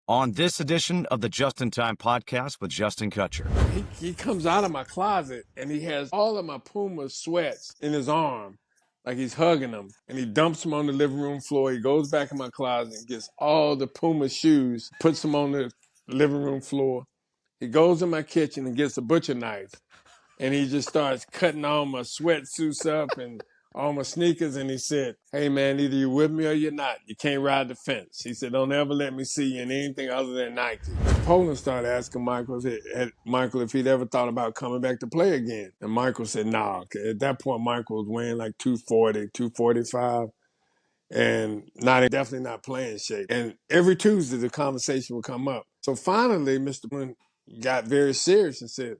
On this edition of the Just in Time podcast with Justin Kutcher. He comes out of my closet and he has all of my Puma sweats in his arm, like he's hugging them, and he dumps them on the living room floor. He goes back in my closet and gets all the Puma shoes, puts them on the living room floor. He goes in my kitchen and gets a butcher knife, and he just starts cutting all my sweatsuits up and all my sneakers, and he said, "Hey man, either you're with me or you're not. You can't ride the fence." He said, "Don't ever let me see you in anything other than Nike." Poland started asking Michael if he'd ever thought about coming back to play again. And Michael said, "Nah." At that point, Michael was weighing like 240, 245, and definitely not playing shape. And every Tuesday, the conversation would come up. So finally, Mr. Moon got very serious and said,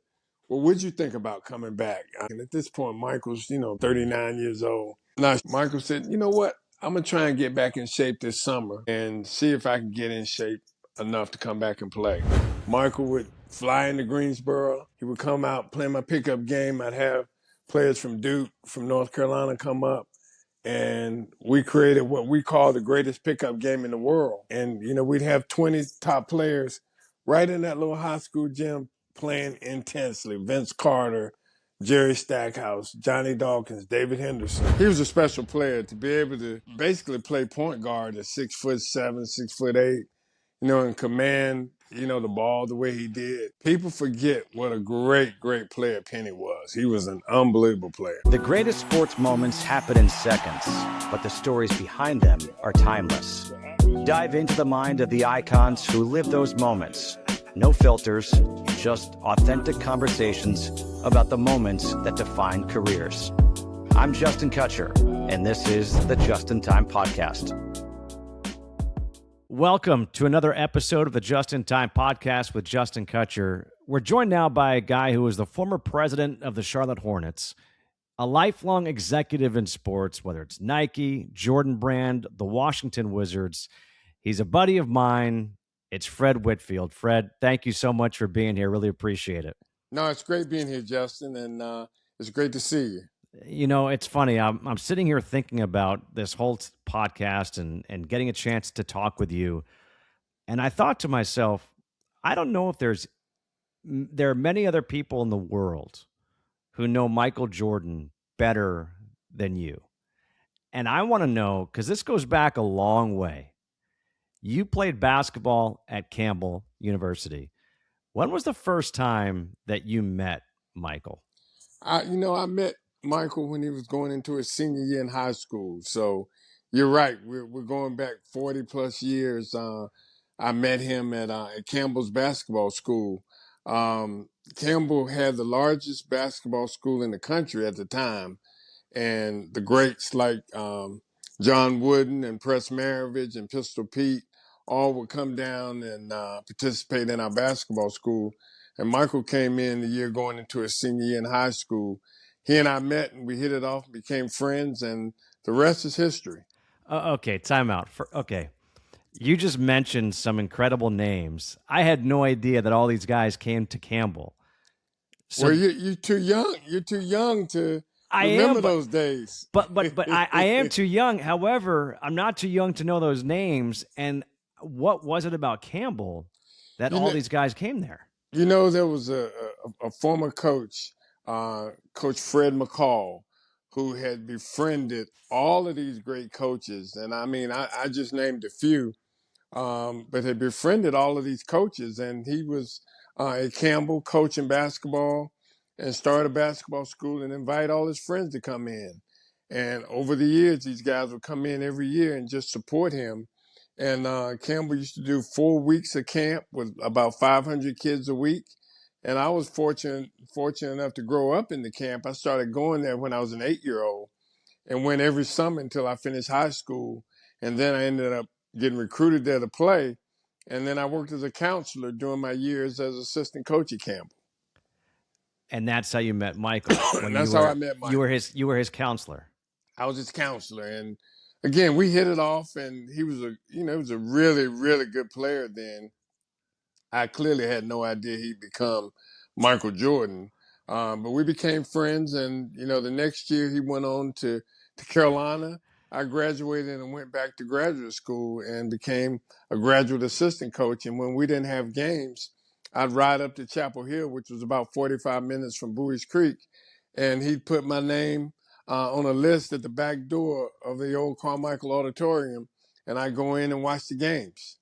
"Well, what'd you think about coming back?" And at this point, Michael's, 39 years old. Now, Michael said, "You know what? I'm going to try and get back in shape this summer and see if I can get in shape enough to come back and play." Michael would fly into Greensboro. He would come out, play my pickup game. I'd have players from Duke, from North Carolina come up. And we created what we call the greatest pickup game in the world. And, we'd have 20 top players right in that little high school gym playing intensely. Vince Carter, Jerry Stackhouse, Johnny Dawkins, David Henderson. He was a special player to be able to basically play point guard at 6'7", 6'8", and command, the ball the way he did. People forget what a great, great player Penny was. He was an unbelievable player. The greatest sports moments happen in seconds, but the stories behind them are timeless. Dive into the mind of the icons who live those moments. No filters, just authentic conversations about the moments that define careers. I'm Justin Kutcher, and this is the Just in Time podcast. Welcome to another episode of the Just in Time podcast with Justin Kutcher. We're joined now by a guy who is the former president of the Charlotte Hornets, a lifelong executive in sports, whether it's Nike, Jordan Brand, the Washington Wizards. He's a buddy of mine. It's Fred Whitfield. Fred, thank you so much for being here. Really appreciate it. No, it's great being here, Justin, and it's great to see you. It's funny. I'm sitting here thinking about this whole podcast and getting a chance to talk with you. And I thought to myself, I don't know if there are many other people in the world who know Michael Jordan better than you. And I want to know, because this goes back a long way. You played basketball at Campbell University. When was the first time that you met Michael? I met Michael when he was going into his senior year in high school. So you're right. We're going back 40 plus years. I met him at Campbell's basketball school. Campbell had the largest basketball school in the country at the time. And the greats like John Wooden and Press Maravich and Pistol Pete all would come down and participate in our basketball school. And Michael came in the year going into his senior year in high school. He and I met and we hit it off, became friends, and the rest is history. Okay, time out. Okay. You just mentioned some incredible names. I had no idea that all these guys came to Campbell. So, well, you're too young. You're too young to remember those days. But I am too young. However, I'm not too young to know those names. And what was it about Campbell that all these guys came there? There was a former coach, Coach Fred McCall, who had befriended all of these great coaches. And I just named a few, but had befriended all of these coaches. And he was at Campbell coaching basketball and started a basketball school and invite all his friends to come in. And over the years, these guys would come in every year and just support him. And Campbell used to do 4 weeks of camp with about 500 kids a week. And I was fortunate enough to grow up in the camp. I started going there when I was an 8-year-old and went every summer until I finished high school. And then I ended up getting recruited there to play. And then I worked as a counselor during my years as assistant coach at Campbell. And that's how you met Michael. That's how I met Michael. You were his counselor. I was his counselor. And again, we hit it off, and he was a really, really good player then. I clearly had no idea he'd become Michael Jordan. But we became friends, and, the next year he went on to Carolina, I graduated and went back to graduate school and became a graduate assistant coach. And when we didn't have games, I'd ride up to Chapel Hill, which was about 45 minutes from Bowie's Creek, and he'd put my name on a list at the back door of the old Carmichael Auditorium, and I'd go in and watch the games.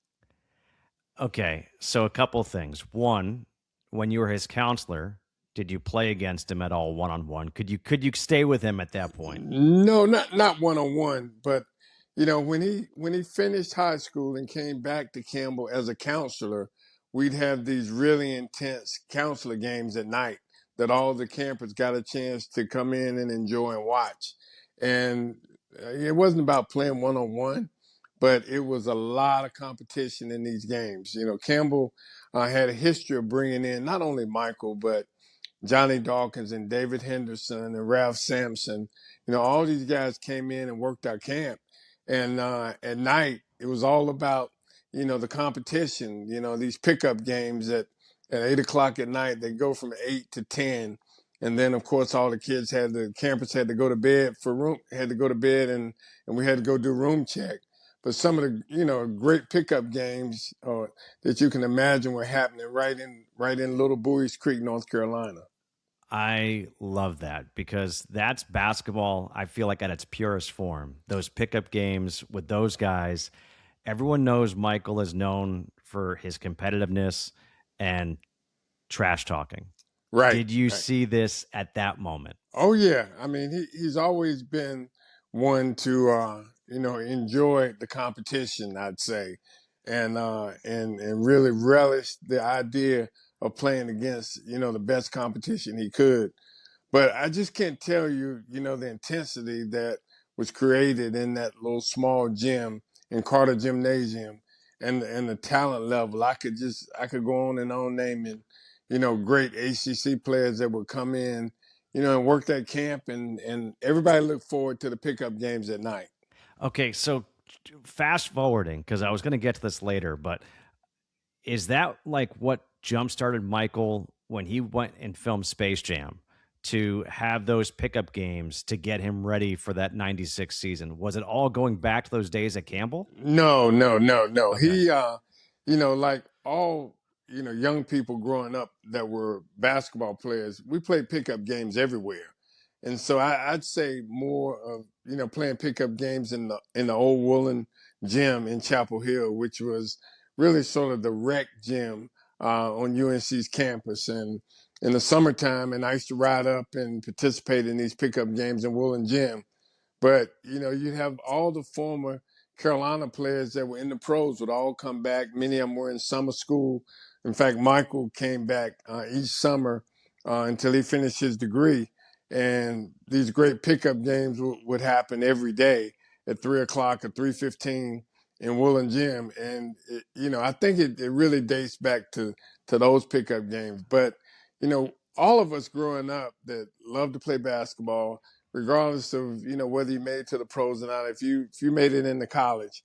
Okay, so a couple things. One, when you were his counselor, did you play against him at all one on one? Could you stay with him at that point? No, not one on one, but when he finished high school and came back to Campbell as a counselor, we'd have these really intense counselor games at night that all the campers got a chance to come in and enjoy and watch. And it wasn't about playing one on one, but it was a lot of competition in these games. Campbell had a history of bringing in not only Michael, but Johnny Dawkins and David Henderson and Ralph Sampson. All these guys came in and worked our camp. And at night, it was all about, the competition, these pickup games at 8 o'clock at night. They go from 8 to 10. And then, of course, all the campers had to go to bed and we had to go do room check. But some of the, great pickup games that you can imagine were happening right in Little Bowie's Creek, North Carolina. I love that because that's basketball, I feel like, at its purest form. Those pickup games with those guys, everyone knows Michael is known for his competitiveness and trash talking. Right, Did you right. see this at that moment? Oh yeah. I mean, he's always been one to enjoy the competition, I'd say, and really relish the idea of playing against the best competition he could. But I just can't tell you, the intensity that was created in that little small gym in Carter Gymnasium and the talent level. I could go on naming, great ACC players that would come in, and work that camp and everybody looked forward to the pickup games at night. Okay, so fast forwarding, because I was going to get to this later, but is that like what jump started Michael when he went and filmed Space Jam to have those pickup games to get him ready for that 96 season? Was it all going back to those days at Campbell? No, no, no, no. Okay. He, like all, young people growing up that were basketball players, we played pickup games everywhere. And so I'd say more of, playing pickup games in the old Woolen gym in Chapel Hill, which was really sort of the rec gym on UNC's campus. And in the summertime, and I used to ride up and participate in these pickup games in Woolen Gym. But you have all the former Carolina players that were in the pros would all come back. Many of them were in summer school. In fact, Michael came back each summer until he finished his degree. And these great pickup games would happen every day at 3 o'clock or 3:15 in Woolen Gym. And I think it really dates back to those pickup games. But all of us growing up that love to play basketball, regardless of whether you made it to the pros or not, if you made it into college,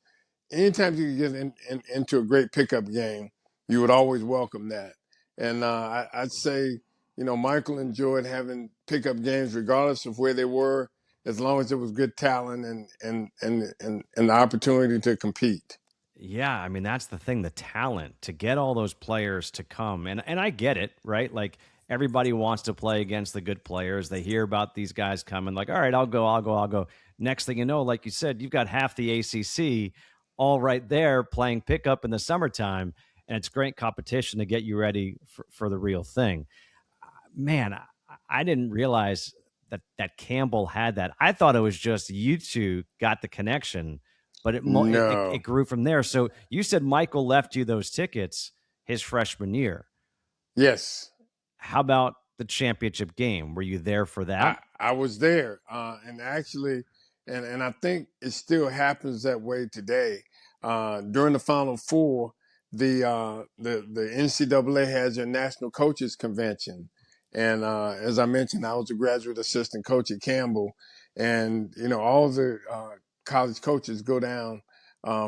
anytime you could get into a great pickup game, you would always welcome that. And I'd say Michael enjoyed having pickup games regardless of where they were, as long as it was good talent and the opportunity to compete. Yeah, I mean that's the thing, the talent to get all those players to come. And I get it, right? Like everybody wants to play against the good players. They hear about these guys coming like, "All right, I'll go." Next thing you know, like you said, you've got half the ACC all right there playing pickup in the summertime, and it's great competition to get you ready for the real thing. Man, I didn't realize that Campbell had that. I thought it was just you two got the connection, but it No. grew from there. So you said Michael left you those tickets his freshman year. Yes. How about the championship game? Were you there for that? I was there, and actually, and I think it still happens that way today. During the Final Four, the NCAA has their National Coaches Convention, and as I mentioned, I was a graduate assistant coach at Campbell, and all the college coaches go down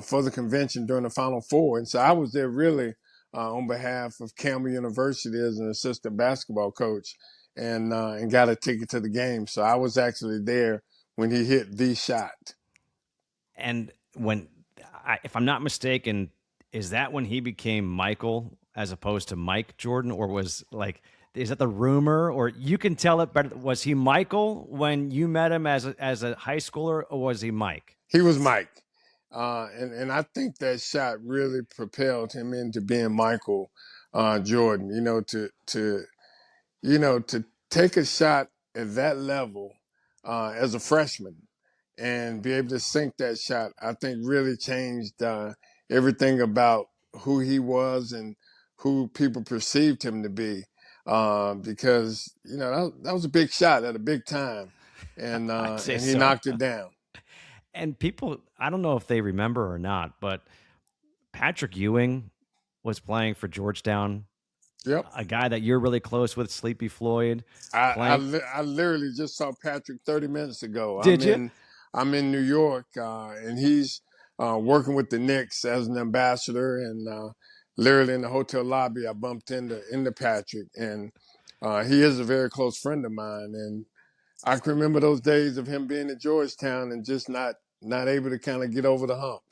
for the convention during the Final Four, and so I was there really on behalf of Campbell University as an assistant basketball coach and got a ticket to the game. So I was actually there when he hit the shot. And if I'm not mistaken, is that when he became Michael as opposed to Mike Jordan, or was like, is that the rumor, or you can tell it better? Was he Michael when you met him as a high schooler, or was he Mike? He was Mike. And I think that shot really propelled him into being Michael Jordan. To take a shot at that level as a freshman and be able to sink that shot, I think really changed everything about who he was and who people perceived him to be. Because that was a big shot at a big time, and I'd say he so. knocked it down. And people, I don't know if they remember or not, but Patrick Ewing was playing for Georgetown, Yep. a guy that you're really close with, Sleepy Floyd, playing. I literally just saw Patrick 30 minutes ago. Did you? I'm in New York, and he's working with the Knicks as an ambassador. And literally in the hotel lobby, I bumped into Patrick, and he is a very close friend of mine. And I can remember those days of him being at Georgetown and just not able to kind of get over the hump.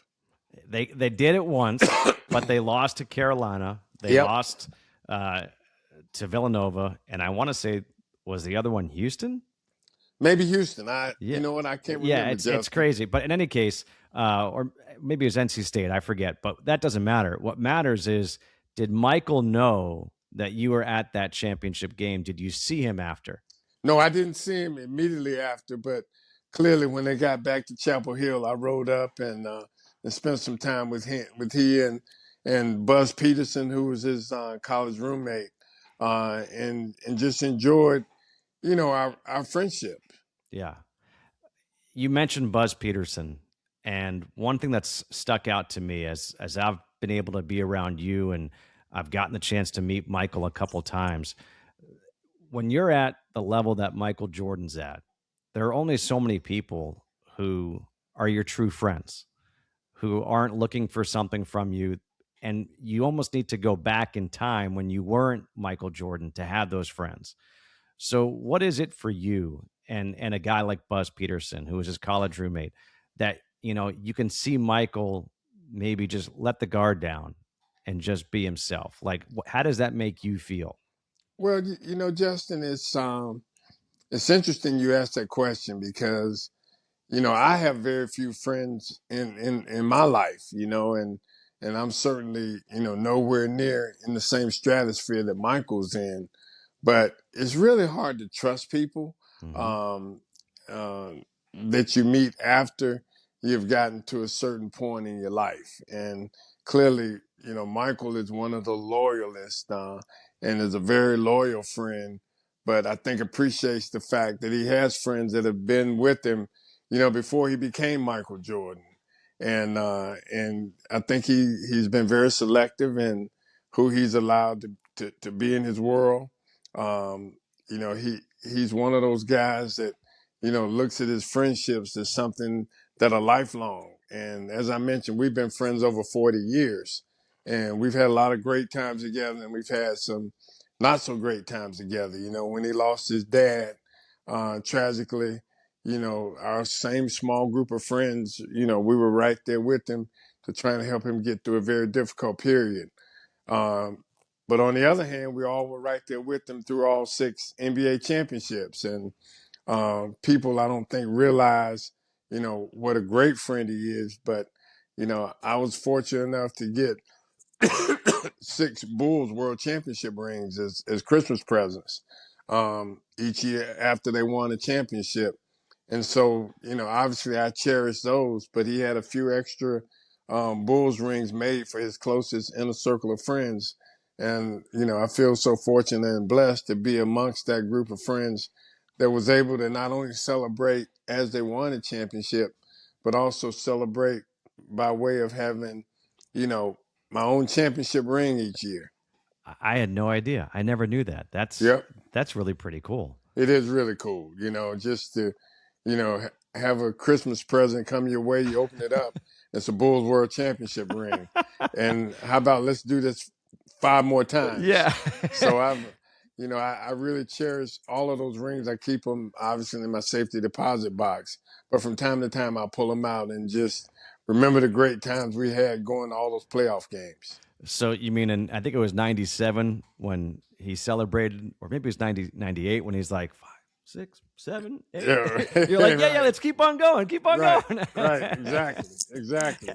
They did it once, but they lost to Carolina. They Yep. lost to Villanova, and I want to say, was the other one Houston? Maybe Houston. Yeah, You know what? I can't yeah, remember. it's crazy. But in any case, or maybe it was NC State. I forget. But that doesn't matter. What matters is, did Michael know that you were at that championship game? Did you see him after? No, I didn't see him immediately after, but clearly when they got back to Chapel Hill, I rode up and spent some time with him, with he and Buzz Peterson, who was his college roommate, and just enjoyed, our friendship. Yeah. You mentioned Buzz Peterson, and one thing that's stuck out to me as I've been able to be around you, and I've gotten the chance to meet Michael a couple times. When you're at the level that Michael Jordan's at, there are only so many people who are your true friends, who aren't looking for something from you. And you almost need to go back in time when you weren't Michael Jordan to have those friends. So, what is it for you and a guy like Buzz Peterson, who was his college roommate, that you can see Michael maybe just let the guard down and just be himself? Like, how does that make you feel? Well, Justin, it's interesting you asked that question because I have very few friends in my life, and I'm certainly, nowhere near in the same stratosphere that Michael's in. But it's really hard to trust people Hmm. um, uh, that you meet after you've gotten to a certain point in your life. And clearly, Michael is one of the loyalists and is a very loyal friend. But I think appreciates the fact that he has friends that have been with him, before he became Michael Jordan. And I think he's been very selective in who he's allowed to be in his world. um, he's one of those guys that, looks at his friendships as something that are lifelong. And as I mentioned, we've been friends over 40 years, and we've had a lot of great times together, and we've had some not so great times together. When he lost his dad, tragically, our same small group of friends, we were right there with him to try and help him get through a very difficult period. Um, but on the other hand, we all were right there with them through all 6 NBA championships. And people, I don't think, realize, what a great friend he is. But, I was fortunate enough to get 6 Bulls World Championship rings as Christmas presents each year after they won a championship. And so, obviously I cherish those, but he had a few extra Bulls rings made for his closest inner circle of friends. And, I feel so fortunate and blessed to be amongst that group of friends that was able to not only celebrate as they won a championship, but also celebrate by way of having, you know, my own championship ring each year. I had no idea. I never knew that. Yep. That's really pretty cool. It is really cool, just to, have a Christmas present come your way. You open it up, it's a Bulls World Championship ring. And how about let's do this 5 more times? Yeah. So I've, I really cherish all of those rings. I keep them obviously in my safety deposit box, but from time to time I'll pull them out and just remember the great times we had going to all those playoff games. So you mean in I think it was 97 when he celebrated, or maybe it was 98 when he's like 5, 6, 7, 8. Yeah, You're like, yeah, right, let's keep on going, keep on right, going. right, exactly.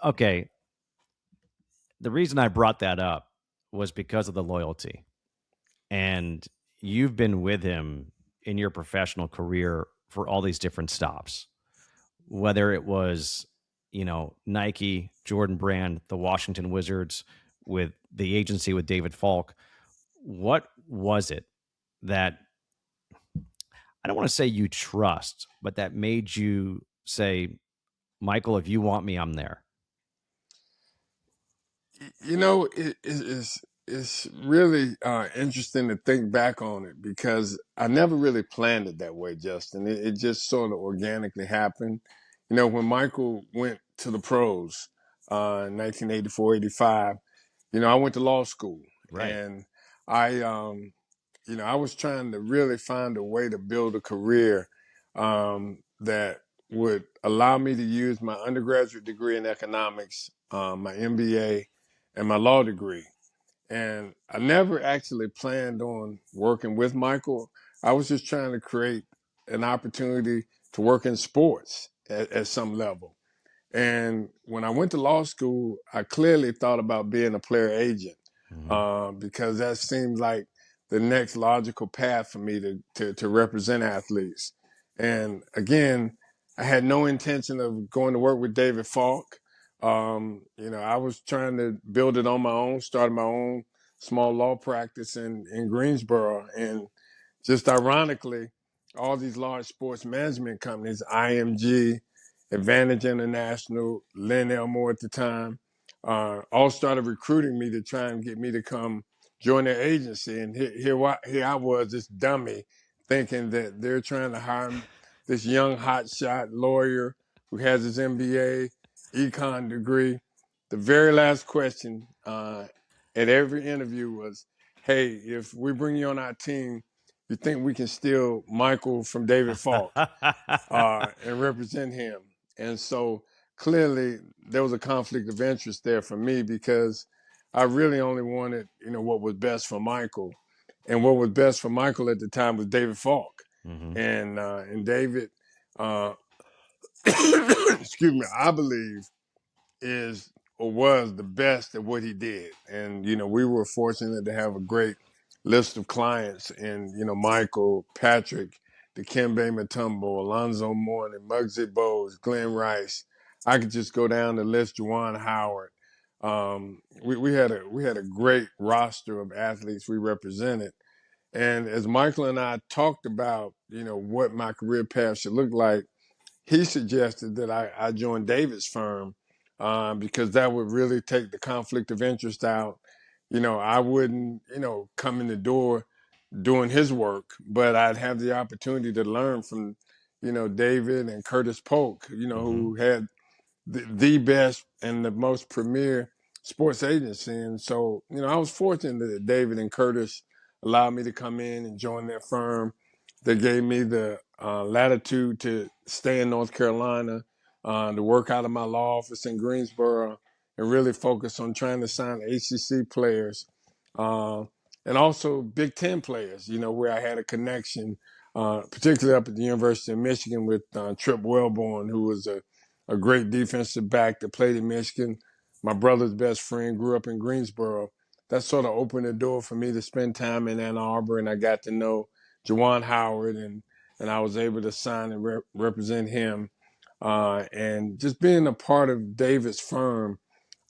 Okay, the reason I brought that up was because of the loyalty. And you've been with him in your professional career for all these different stops, whether it was, Nike, Jordan Brand, the Washington Wizards, with the agency with David Falk. What was it that, I don't want to say you trust, but that made you say, Michael, if you want me, I'm there? It's really interesting to think back on it because I never really planned it that way, Justin. It just sort of organically happened. When Michael went to the pros in 1984, 85, I went to law school Right. and I was trying to really find a way to build a career that would allow me to use my undergraduate degree in economics, my MBA, and my law degree. And I never actually planned on working with Michael. I was just trying to create an opportunity to work in sports at some level. And when I went to law school, I clearly thought about being a player agent Mm-hmm. because that seemed like the next logical path for me to represent athletes. And again, I had no intention of going to work with David Falk. I was trying to build it on my own, started my own small law practice in Greensboro. And just ironically, all these large sports management companies, IMG, Advantage International, Lynn Elmore at the time, all started recruiting me to try and get me to come join their agency. And here I was, this dummy, thinking that they're trying to hire this young hotshot lawyer who has his MBA, econ degree. The very last question at every interview was, "Hey, if we bring you on our team, you think we can steal Michael from David Falk and represent him?" And so clearly there was a conflict of interest there for me because I really only wanted, what was best for Michael. And what was best for Michael at the time was David Falk. Mm-hmm. And David, uh, excuse me, I believe is or was the best at what he did. And, we were fortunate to have a great list of clients in, Michael, Patrick, Dikembe Mutombo, Alonzo Mourning, Muggsy Bogues, Glenn Rice. I could just go down the list, Juwan Howard. We had a great roster of athletes we represented. And as Michael and I talked about, what my career path should look like, he suggested that I join David's firm because that would really take the conflict of interest out. I wouldn't, come in the door doing his work, but I'd have the opportunity to learn from, David and Curtis Polk, Mm-hmm. who had the best and the most premier sports agency. And so, I was fortunate that David and Curtis allowed me to come in and join their firm. They gave me the latitude to stay in North Carolina, to work out of my law office in Greensboro, and really focus on trying to sign ACC players uh, and also Big Ten players, where I had a connection, particularly up at the University of Michigan with Trip Wellborn, who was a great defensive back that played in Michigan. My brother's best friend grew up in Greensboro. That sort of opened the door for me to spend time in Ann Arbor, and I got to know Juwan Howard, and I was able to sign and represent him. And just being a part of David's firm,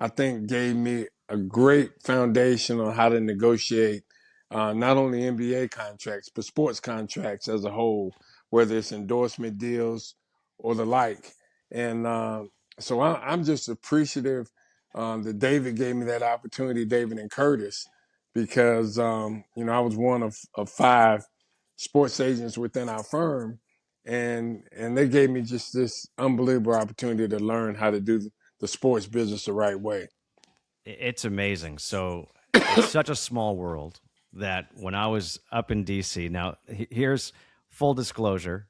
I think gave me a great foundation on how to negotiate not only NBA contracts, but sports contracts as a whole, whether it's endorsement deals or the like. And so I'm just appreciative that David gave me that opportunity, David and Curtis, because, I was one of five sports agents within our firm. And they gave me just this unbelievable opportunity to learn how to do the sports business the right way. It's amazing. So such a small world that when I was up in DC, now here's full disclosure.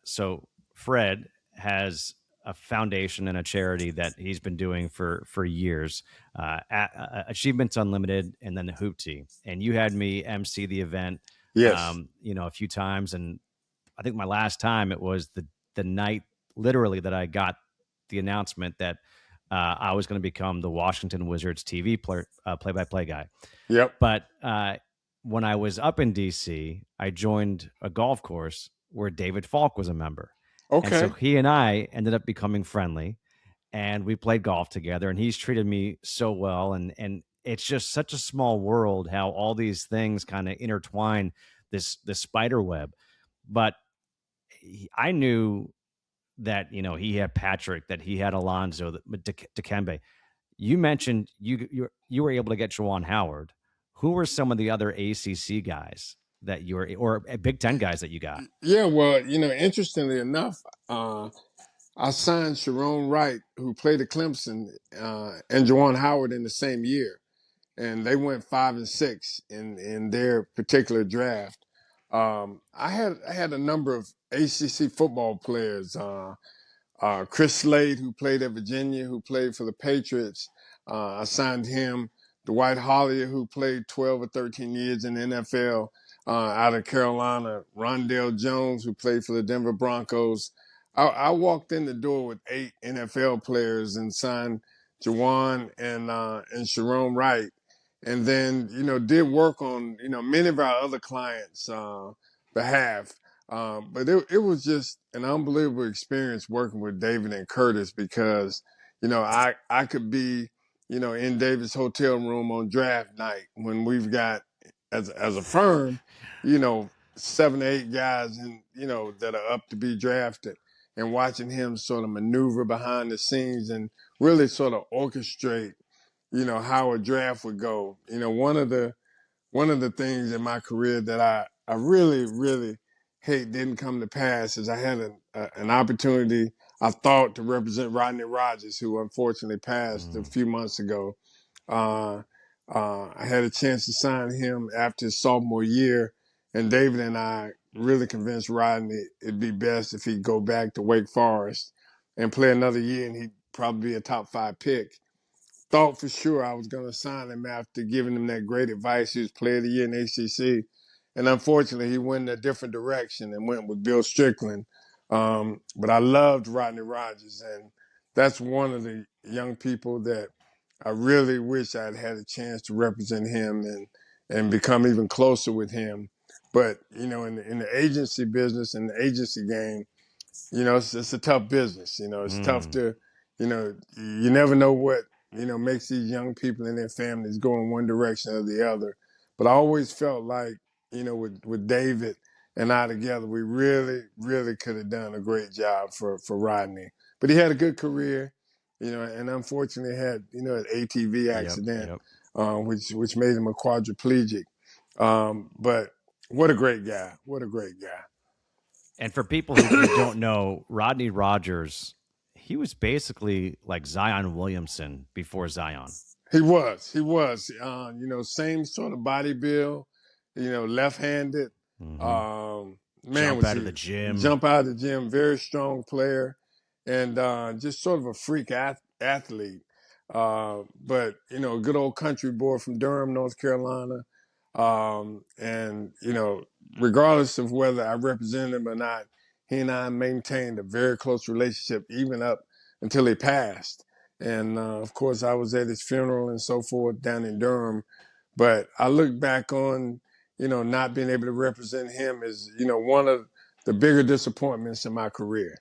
So Fred has a foundation and a charity that he's been doing for years, Achievements Unlimited, and then the Hoopty. And you had me MC the event, Yes. a few times, and I think my last time it was the night literally that I got the announcement that I was going to become the Washington Wizards TV play-by-play guy. Yep. But when I was up in DC, I joined a golf course where David Falk was a member, and so Okay. he and I ended up becoming friendly, and we played golf together. And he's treated me so well, and it's just such a small world how all these things kind of intertwine this spider web. But I knew that he had Patrick, that he had Alonzo, that Dikembe. You mentioned you were able to get Juwan Howard. Who were some of the other ACC guys that you were, or Big Ten guys that you got? Yeah. Well, interestingly enough, I signed Sharon Wright, who played at Clemson, and Juwan Howard in the same year, and they went 5-6 in their particular draft. I had a number of ACC football players. Chris Slade, who played at Virginia, who played for the Patriots. I signed him. Dwight Hollier, who played 12 or 13 years in the NFL out of Carolina. Rondell Jones, who played for the Denver Broncos. I walked in the door with 8 NFL players and signed Jawan and Sharon Wright. And then, did work on, many of our other clients' behalf. But it was just an unbelievable experience working with David and Curtis because, I could be, in David's hotel room on draft night when we've got, as a firm, 7 or 8 guys that are up to be drafted, and watching him sort of maneuver behind the scenes and really sort of orchestrate, how a draft would go. One of the things in my career that I really, really hate didn't come to pass is I had an opportunity, I thought, to represent Rodney Rogers, who unfortunately passed a Mm. few months ago. Uh, I had a chance to sign him after his sophomore year, and David and I really convinced Rodney it'd be best if he'd go back to Wake Forest and play another year, and he'd probably be a top 5 pick. Thought for sure I was going to sign him after giving him that great advice. He was player of the year in ACC. And unfortunately, he went in a different direction and went with Bill Strickland. But I loved Rodney Rogers. And that's one of the young people that I really wish I'd had a chance to represent him and become even closer with him. But, in the agency business and the agency game, it's a tough business. It's tough Mm. to, you never know what, makes these young people and their families go in one direction or the other. But I always felt like, with David and I together, we really, really could have done a great job for Rodney. But he had a good career, and unfortunately had, an ATV Yep. accident, Yep. which made him a quadriplegic. But what a great guy. What a great guy. And for people who don't know, Rodney Rogers, he was basically like Zion Williamson before Zion. He was. He was. Same sort of body build, left-handed. Hmm. Man, Jump was out of he the gym. jump out of the gym, very strong player, and just sort of a freak athlete. But, a good old country boy from Durham, North Carolina. And, regardless of whether I represented him or not, he and I maintained a very close relationship, even up until he passed. And of course, I was at his funeral and so forth down in Durham. But I look back on, not being able to represent him as, one of the bigger disappointments in my career.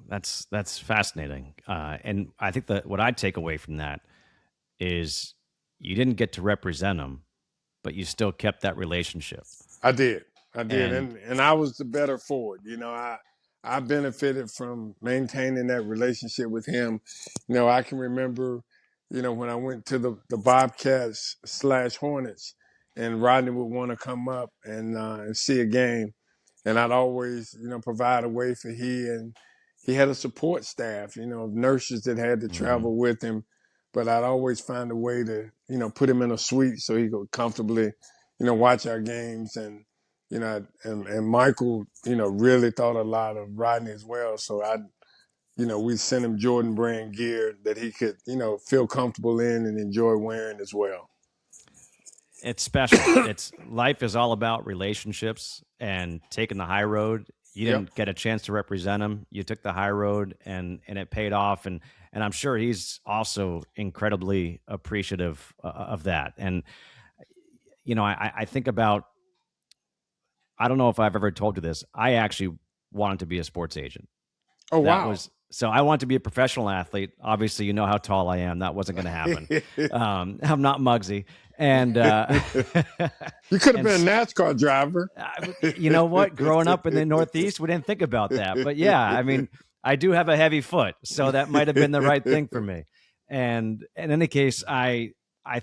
That's fascinating. And I think that what I take away from that is you didn't get to represent him, but you still kept that relationship. I did. I did. And And I was the better for it. I benefited from maintaining that relationship with him. I can remember, when I went to the Bobcats / Hornets, and Rodney would want to come up and see a game. And I'd always, provide a way for he had a support staff, of nurses that had to mhm. travel with him. but I'd always find a way to, put him in a suite so he could comfortably, watch our games. And, and Michael, really thought a lot of Rodney as well. So we sent him Jordan brand gear that he could, feel comfortable in and enjoy wearing as well. It's special. It's life is all about relationships and taking the high road. You didn't get a chance to represent him. You took the high road, and it paid off. And I'm sure he's also incredibly appreciative of that. And I think about. I don't know if I've ever told you this. I actually wanted to be a sports agent. Oh, That wow. was so I want to be a professional athlete. Obviously, you know how tall I am. That wasn't going to happen. I'm not Muggsy. And you could have been a NASCAR driver. You know what? Growing up in the Northeast, we didn't think about that. But yeah, I mean, I do have a heavy foot, so that might have been the right thing for me. And in any case, I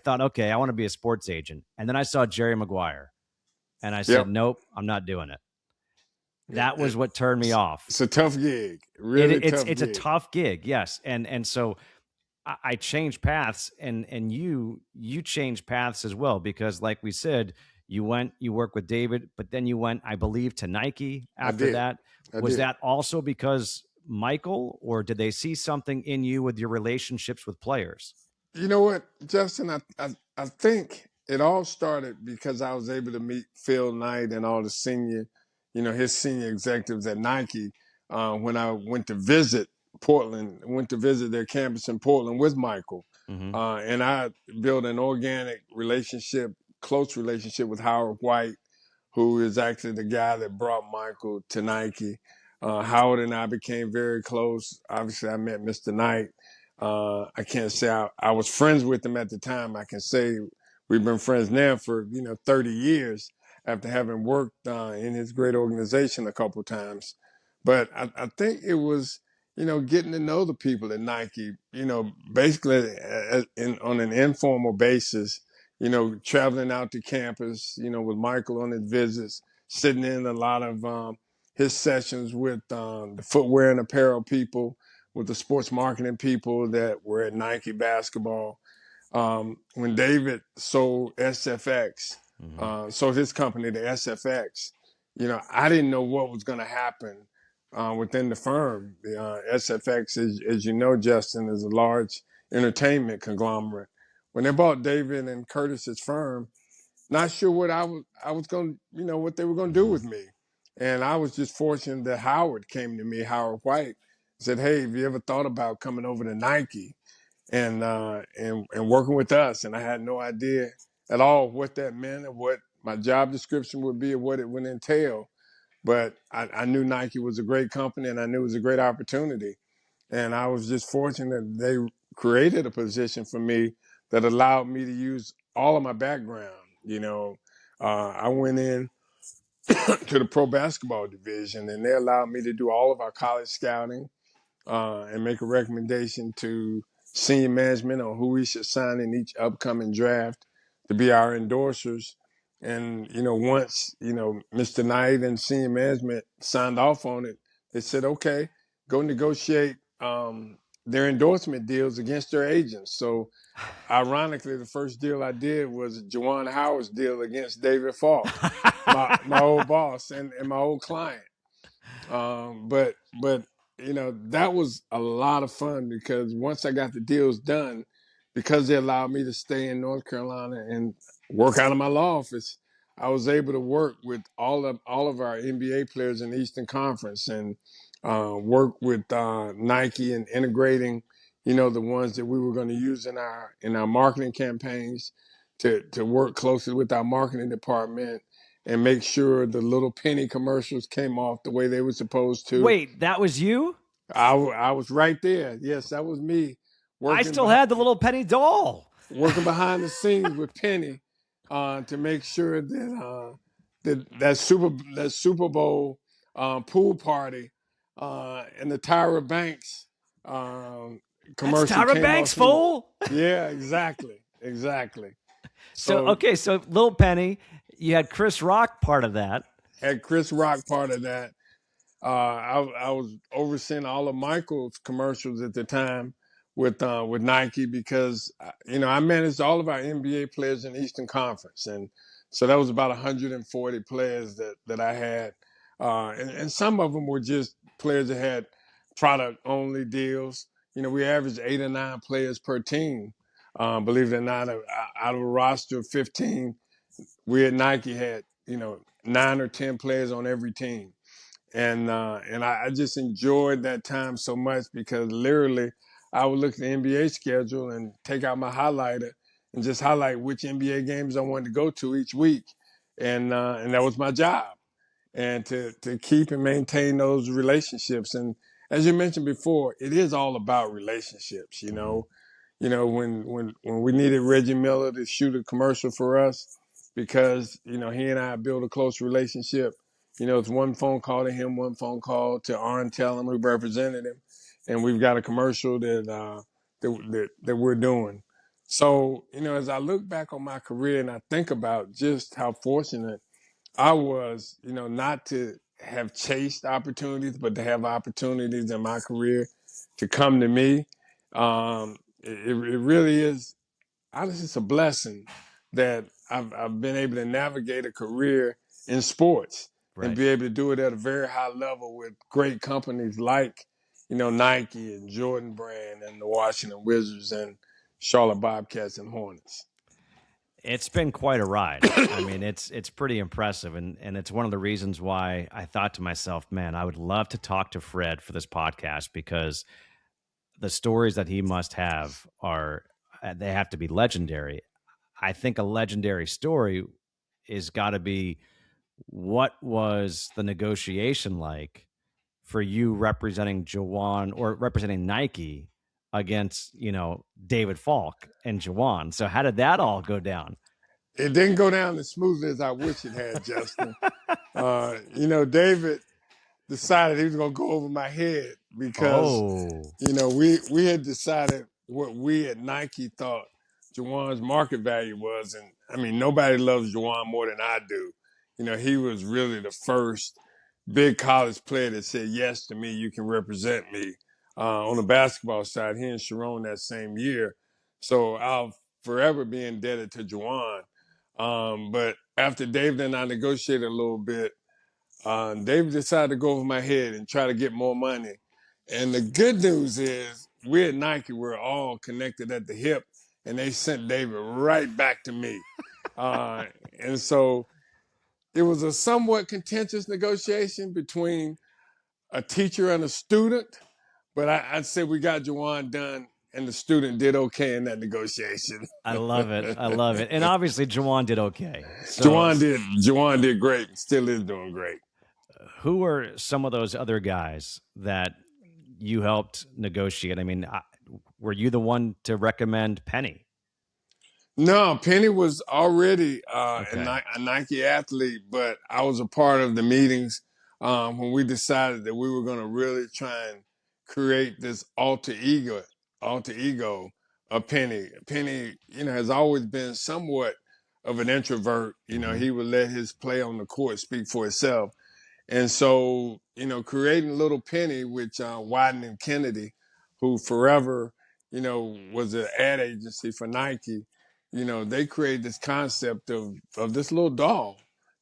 thought, okay, I want to be a sports agent. And then I saw Jerry Maguire, and I said, nope, I'm not doing it. That was what turned me off. It's a tough gig. Really tough it's gig. a tough gig, yes. And so I changed paths, and you changed paths as well, because like we said, you worked with David, but then you went, I believe, to Nike after that. Was that also because Michael, or did they see something in you with your relationships with players? You know what, Justin? I think it all started because I was able to meet Phil Knight and all the senior, his senior executives at Nike when I went to visit Portland, went to visit their campus in Portland with Michael. Mm-hmm. And I built an organic relationship, close relationship with Howard White, who is actually the guy that brought Michael to Nike. Howard and I became very close. Obviously, I met Mr. Knight. I can't say I was friends with him at the time. I can say we've been friends now for 30 years after having worked in his great organization a couple of times. But I think it was getting to know the people at Nike. Basically on an informal basis. Traveling out to campus. With Michael on his visits, sitting in a lot of his sessions with the footwear and apparel people, with the sports marketing people that were at Nike basketball. When David sold SFX, sold his company to SFX, I didn't know what was going to happen within the firm. SFX, as you know, Justin, is a large entertainment conglomerate. When they bought David and Curtis's firm, not sure what I was going to, what they were going to do with me. And I was just fortunate that Howard came to me, Howard White, said, "Hey, have you ever thought about coming over to Nike and working with us?" And I had no idea at all what that meant and what my job description would be or what it would entail. But I knew Nike was a great company, and I knew it was a great opportunity. And I was just fortunate that they created a position for me that allowed me to use all of my background. I went in to the pro basketball division, and they allowed me to do all of our college scouting and make a recommendation to senior management on who we should sign in each upcoming draft to be our endorsers. And, once, Mr. Knight and senior management signed off on it, they said, okay, go negotiate their endorsement deals against their agents. So ironically, the first deal I did was Juwan Howard's deal against David Falk, my old boss and my old client. But that was a lot of fun because once I got the deals done, because they allowed me to stay in North Carolina and work out of my law office, I was able to work with all of our NBA players in the Eastern Conference and work with Nike and integrating, the ones that we were going to use in our marketing campaigns to work closely with our marketing department and make sure the little penny commercials came off the way they were supposed to. Wait, that was you? I was right there. Yes, that was me. I still had the little penny doll. Working behind the scenes with Penny to make sure that that Super Bowl pool party and the Tyra Banks commercial. That's Tyra Banks, fool. Yeah, exactly. So Lil Penny, you had Chris Rock part of that. Had Chris Rock part of that. I was overseeing all of Michael's commercials at the time with Nike because I managed all of our NBA players in the Eastern Conference, and so that was about 140 players that I had, and some of them were just players that had product only deals. We averaged 8 or 9 players per team. Believe it or not, out of a roster of 15, we at Nike had 9 or 10 players on every team, and I just enjoyed that time so much because literally I would look at the NBA schedule and take out my highlighter and just highlight which NBA games I wanted to go to each week, and that was my job, and to keep and maintain those relationships. And as you mentioned before, it is all about relationships. Hmm. When we needed Reggie Miller to shoot a commercial for us because he and I built a close relationship. It's one phone call to him, one phone call to Arn Tellem, who represented him, and we've got a commercial that we're doing. So as I look back on my career and I think about just how fortunate I was, not to have chased opportunities, but to have opportunities in my career to come to me. It really is, honestly, it's a blessing that I've been able to navigate a career in sports and Right. be able to do it at a very high level with great companies like, Nike and Jordan Brand and the Washington Wizards and Charlotte Bobcats and Hornets. It's been quite a ride. I mean, it's pretty impressive, and it's one of the reasons why I thought to myself, man, I would love to talk to Fred for this podcast because the stories that he must have are they have to be legendary. I think a legendary story is got to be what was the negotiation like for you representing Jawan or representing Nike against, David Falk and Jawan. So how did that all go down? It didn't go down as smoothly as I wish it had, Justin. David decided he was going to go over my head because, Oh, we had decided what we at Nike thought Jawan's market value was. And I mean, nobody loves Jawan more than I do. He was really the first big college player that said, yes to me, you can represent me. On the basketball side, he and Sharon that same year. So I'll forever be indebted to Jawan. But after David and I negotiated a little bit, David decided to go over my head and try to get more money. And the good news is, we at Nike were all connected at the hip, and they sent David right back to me. Uh, and so it was a somewhat contentious negotiation between a teacher and a student, but I'd say we got Jawan done, and the student did okay in that negotiation. I love it. I love it. And obviously, Jawan did okay. So, Jawan did great, still is doing great. who are some of those other guys that you helped negotiate? I mean, were you the one to recommend Penny? No, Penny was already Okay. A Nike athlete, but I was a part of the meetings when we decided that we were going to really try and create this alter ego of Penny. Penny, has always been somewhat of an introvert. Hmm. He would let his play on the court speak for itself. And so, creating Little Penny, which Wyden and Kennedy, who forever, was an ad agency for Nike, they created this concept of this little doll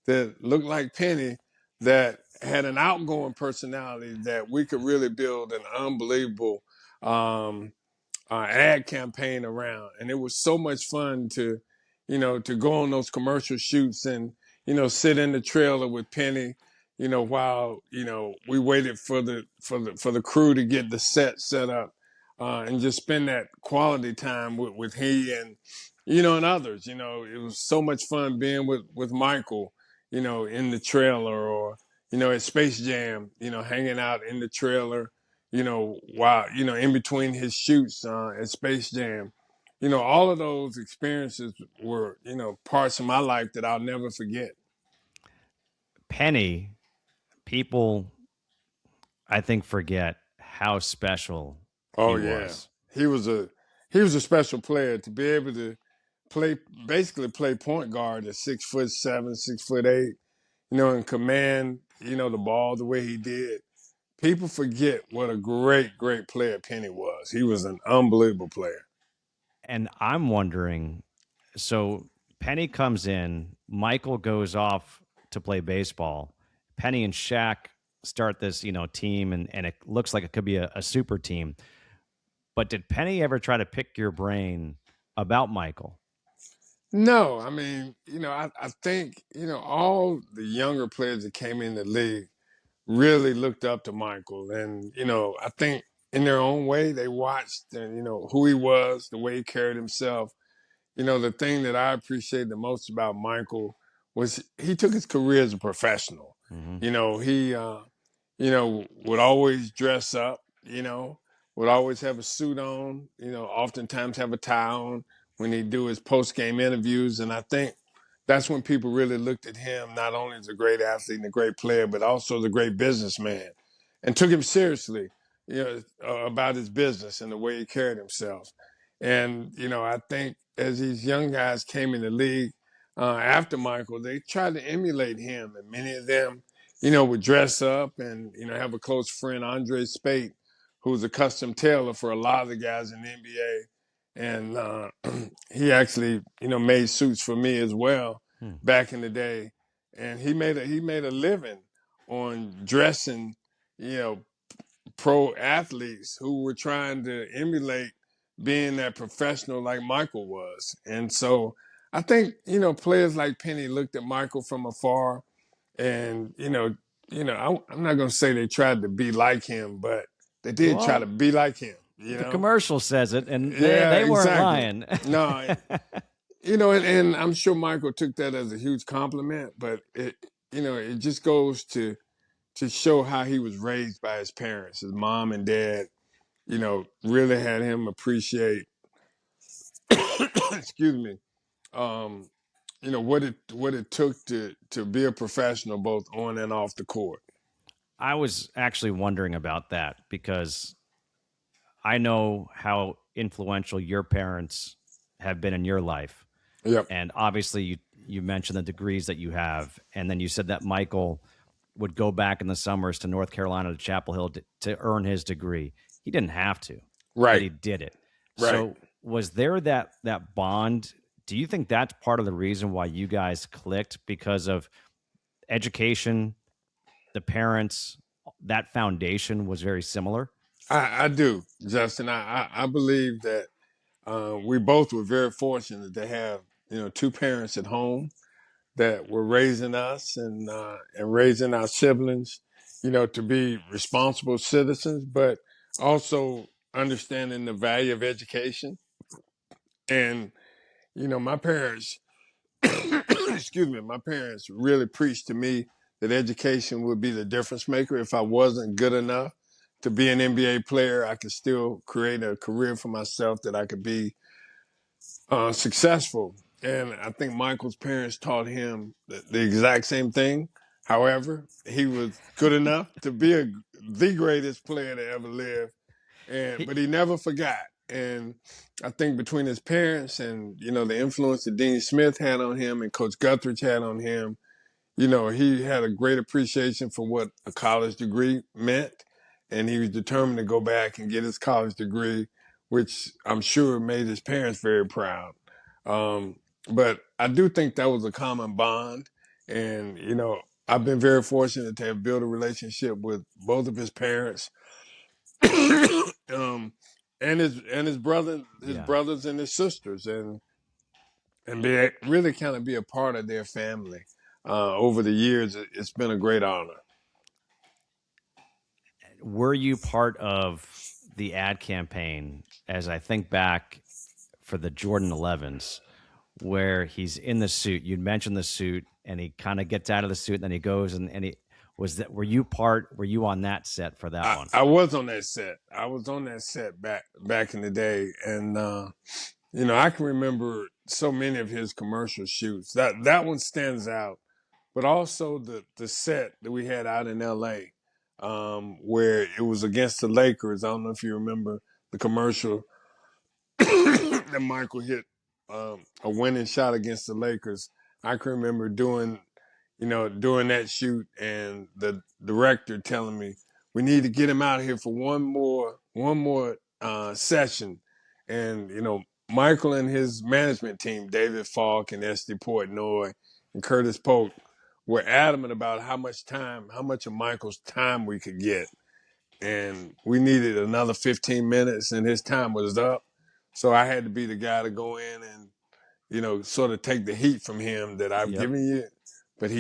that looked like Penny that had an outgoing personality that we could really build an unbelievable um, ad campaign around. And it was so much fun to go on those commercial shoots and, sit in the trailer with Penny, while, we waited for the crew to get the set up, and just spend that quality time with he and others. It was so much fun being with Michael, in the trailer, or, at Space Jam, hanging out in the trailer, while, in between his shoots at Space Jam. All of those experiences were, parts of my life that I'll never forget. Penny, people, I think, forget how special he Oh yeah. was. He was a he was a special player to be able to play basically play point guard at 6'7", 6'8", and command, the ball the way he did. People forget what a great, great player Penny was. He was an unbelievable player. And I'm wondering, so Penny comes in, Michael goes off to play baseball. Penny and Shaq start this, team, and it looks like it could be a super team. But did Penny ever try to pick your brain about Michael? No, I mean, I think, all the younger players that came in the league really looked up to Michael. And, I think in their own way, they watched, who he was, the way he carried himself. The thing that I appreciate the most about Michael was he took his career as a professional. Mm-hmm. He, would always dress up, would always have a suit on, oftentimes have a tie on when he do his post game interviews. And I think that's when people really looked at him not only as a great athlete and a great player, but also as a great businessman and took him seriously, about his business and the way he carried himself. And, I think as these young guys came in the league after Michael, they tried to emulate him. And many of them, would dress up and, have a close friend, Andre Spate, who's a custom tailor for a lot of the guys in the NBA. And he actually, made suits for me as well Hmm. back in the day. And he made a living on dressing, you know, pro athletes who were trying to emulate being that professional like Michael was. And so I think, players like Penny looked at Michael from afar and, I'm not going to say they tried to be like him, but they did try to Well, be like him, the commercial says it, and Yeah, they weren't exactly. lying. No, and I'm sure Michael took that as a huge compliment, but it just goes to show how he was raised by his parents. His mom and dad, really had him appreciate, excuse me, um, what it took to be a professional both on and off the court. I was actually wondering about that because I know how influential your parents have been in your life. Yep. And obviously you mentioned the degrees that you have, and then you said that Michael would go back in the summers to North Carolina to Chapel Hill to earn his degree. He didn't have to, but Right. he did it. Right. So was there that bond? Do you think that's part of the reason why you guys clicked, because of education, the parents, that foundation was very similar? I do, Justin. I believe that we both were very fortunate to have two parents at home that were raising us and raising our siblings, to be responsible citizens, but also understanding the value of education. And my parents, excuse me, my parents really preached to me that education would be the difference maker. If I wasn't good enough to be an NBA player, I could still create a career for myself that I could be successful. And I think Michael's parents taught him the exact same thing. However, he was good enough to be the greatest player to ever live, He, but he never forgot. And I think between his parents and the influence that Dean Smith had on him and Coach Guthridge had on him, he had a great appreciation for what a college degree meant. And he was determined to go back and get his college degree, which I'm sure made his parents very proud. Um, but I do think that was a common bond. And, I've been very fortunate to have built a relationship with both of his parents. um, his yeah. brothers and his sisters, and be really kind of be a part of their family. Over the years, it's been a great honor. Were you part of the ad campaign, as I think back, for the Jordan 11s, where he's in the suit? You'd mentioned the suit, and he kind of gets out of the suit, and then he goes and he was that. Were you on that set for that one? I was on that set. I was on that set back in the day, and I can remember so many of his commercial shoots. That one stands out, but also the set that we had out in L.A. Where it was against the Lakers. I don't know if you remember the commercial that Michael hit a winning shot against the Lakers. I can remember doing that shoot and the director telling me, we need to get him out here for one more session. And Michael and his management team, David Falk and S.D. Portnoy and Curtis Polk, were adamant about how much of Michael's time we could get. And we needed another 15 minutes, and his time was up. So I had to be the guy to go in and sort of take the heat from him that I've Yep. given you. But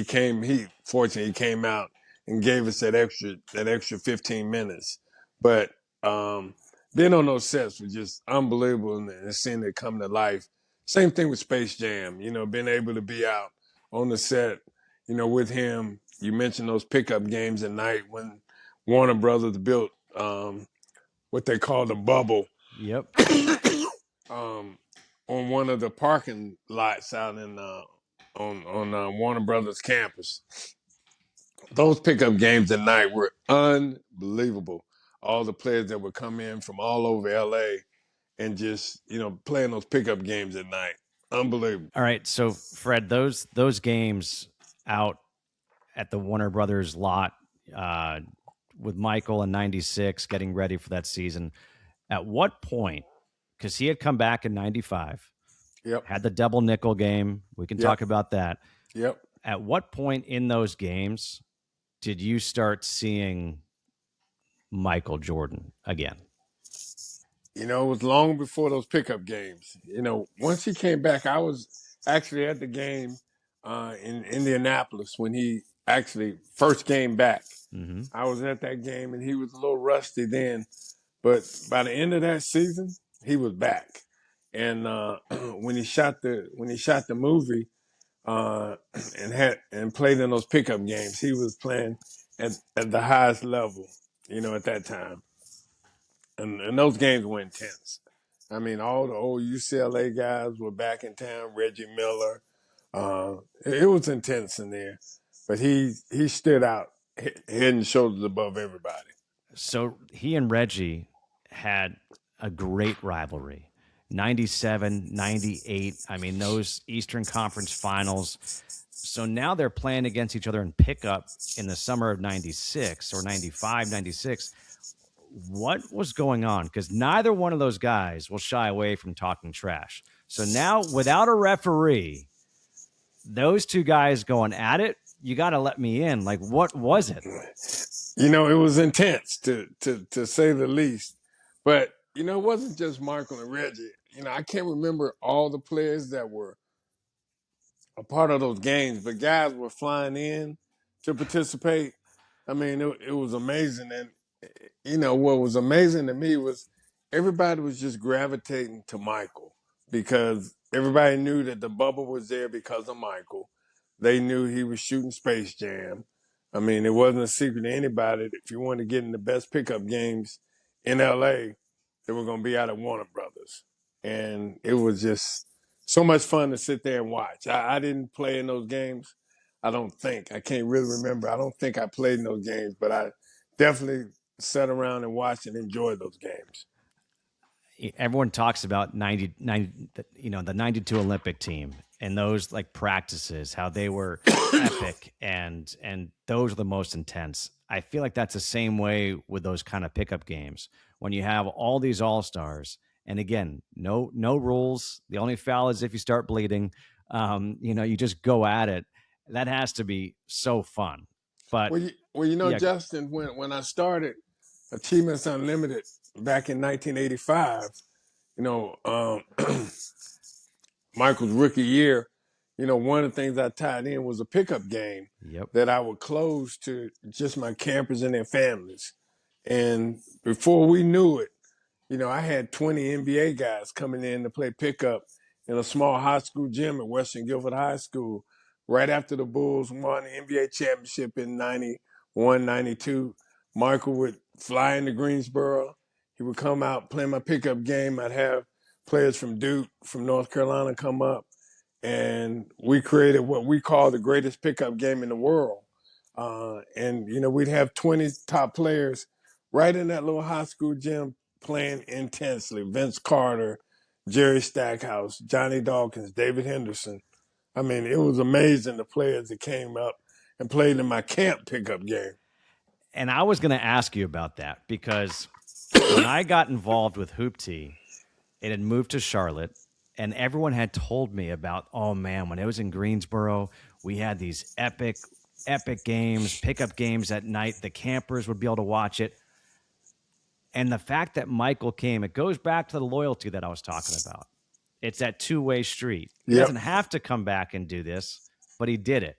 fortunately, he came out and gave us that extra 15 minutes. But being on those sets was just unbelievable, and seeing it come to life. Same thing with Space Jam, being able to be out on the set, with him. You mentioned those pickup games at night when Warner Brothers built what they call the bubble. Yep. On one of the parking lots out in on Warner Brothers campus. Those pickup games at night were unbelievable. All the players that would come in from all over LA and just playing those pickup games at night, unbelievable. All right, so Fred, those games out at the Warner Brothers lot with Michael in '96, getting ready for that season. At what point? Because he had come back in '95. Yep. Had the double nickel game. We can talk about that. Yep. At what point in those games did you start seeing Michael Jordan again? It was long before those pickup games. Once he came back, I was actually at the game in Indianapolis when he actually first came back. Mm-hmm. I was at that game, and he was a little rusty then. But by the end of that season, he was back. And when he shot the movie and played in those pickup games, he was playing at the highest level, at that time. And those games were intense. I mean, all the old UCLA guys were back in town. Reggie Miller, it was intense in there. But he stood out, head and shoulders above everybody. So he and Reggie had a great rivalry. 97, 98. I mean, those Eastern Conference finals. So now they're playing against each other in pickup in the summer of 96 or 95, 96. What was going on? Because neither one of those guys will shy away from talking trash. So now, without a referee, those two guys going at it, you got to let me in. Like, what was it? It was intense to say the least. But, it wasn't just Michael and Reggie. I can't remember all the players that were a part of those games, but guys were flying in to participate. I mean, it was amazing. And, what was amazing to me was everybody was just gravitating to Michael because everybody knew that the bubble was there because of Michael. They knew he was shooting Space Jam. I mean, it wasn't a secret to anybody that if you wanted to get in the best pickup games in LA, they were going to be out at Warner Brothers. And it was just so much fun to sit there and watch. I didn't play in those games. I don't think. I can't really remember. I don't think I played in those games, but I definitely sat around and watched and enjoyed those games. Everyone talks about 90, the 92 Olympic team and those like practices, how they were epic and those are the most intense. I feel like that's the same way with those kind of pickup games when you have all these all-stars. And again, no rules. The only foul is if you start bleeding. You just go at it. That has to be so fun. But yeah. Justin, when I started Achievements Unlimited back in 1985, Michael's rookie year, one of the things I tied in was a pickup game that I would close to just my campers and their families. And before we knew it, I had 20 NBA guys coming in to play pickup in a small high school gym at Western Guilford High School right after the Bulls won the NBA championship in 91, 92. Michael would fly into Greensboro. He would come out, play my pickup game. I'd have players from Duke, from North Carolina come up. And we created what we call the greatest pickup game in the world. We'd have 20 top players right in that little high school gym playing intensely. Vince Carter, Jerry Stackhouse, Johnny Dawkins, David Henderson. I mean, it was amazing the players that came up and played in my camp pickup game. And I was going to ask you about that because when I got involved with Hoop Tea, it had moved to Charlotte, and everyone had told me about, oh man, when it was in Greensboro, we had these epic games, pickup games at night. The campers would be able to watch it. And the fact that Michael came, it goes back to the loyalty that I was talking about. It's that two-way street. He Yep. doesn't have to come back and do this, but he did it.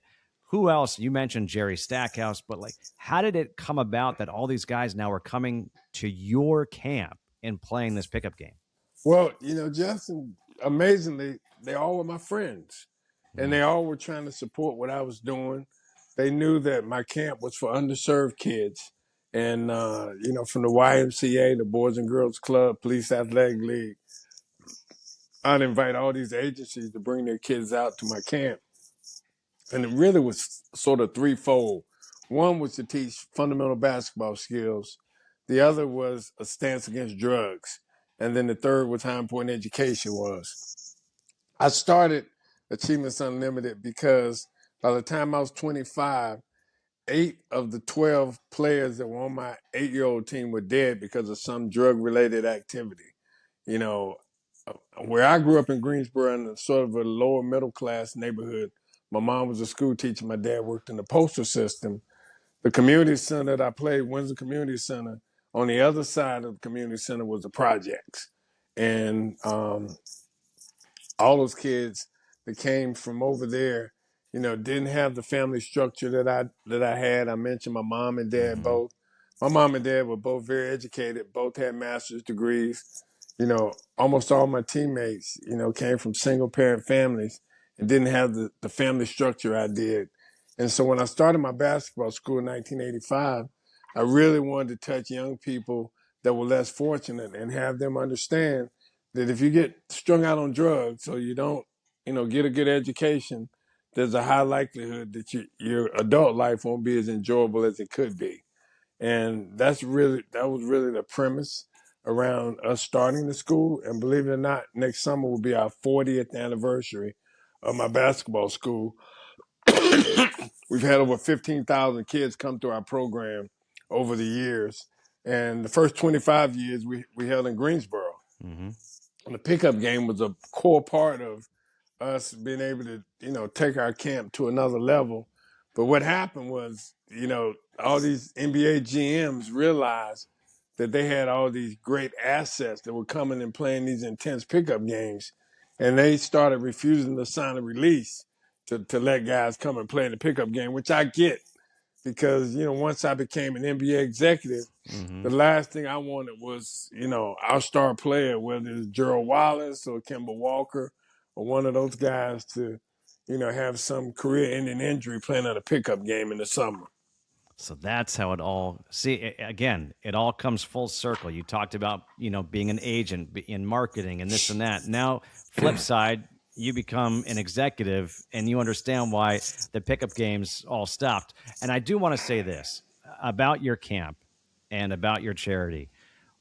Who else? You mentioned Jerry Stackhouse, but like, how did it come about that all these guys now are coming to your camp and playing this pickup game? Well, Justin, amazingly, they all were my friends, and they all were trying to support what I was doing. They knew that my camp was for underserved kids, and from the YMCA, the Boys and Girls Club, Police Athletic League, I'd invite all these agencies to bring their kids out to my camp, and it really was sort of threefold. One was to teach fundamental basketball skills. The other was a stance against drugs. And then the third was how important education was. I started Achievements Unlimited because by the time I was 25, 8 of the 12 players that were on my 8-year-old team were dead because of some drug-related activity. You know, where I grew up in Greensboro in sort of a lower middle class neighborhood, my mom was a school teacher. My dad worked in the postal system. The community center that I played, Windsor Community Center, on the other side of the community center was the projects. And all those kids that came from over there, didn't have the family structure that I had. I mentioned my mom and dad both. My mom and dad were both very educated, both had master's degrees. Almost all my teammates, came from single parent families and didn't have the family structure I did. And so when I started my basketball school in 1985, I really wanted to touch young people that were less fortunate and have them understand that if you get strung out on drugs or you don't, get a good education, there's a high likelihood that your adult life won't be as enjoyable as it could be. And that was really the premise around us starting the school. And believe it or not, next summer will be our 40th anniversary of my basketball school. We've had over 15,000 kids come through our program over the years. And the first 25 years we held in Greensboro. Mm-hmm. And the pickup game was a core part of us being able to, take our camp to another level. But what happened was, all these NBA GMs realized that they had all these great assets that were coming and playing these intense pickup games. And they started refusing to sign a release to let guys come and play in the pickup game, which I get because, once I became an NBA executive, the last thing I wanted was, our star player, whether it's Gerald Wallace or Campbell Walker or one of those guys to, have some career-ending injury playing at a pickup game in the summer. So that's how it all. See, again, it all comes full circle. You talked about, being an agent in marketing and this and that. Now, flip side, you become an executive and you understand why the pickup games all stopped. And I do want to say this about your camp and about your charity.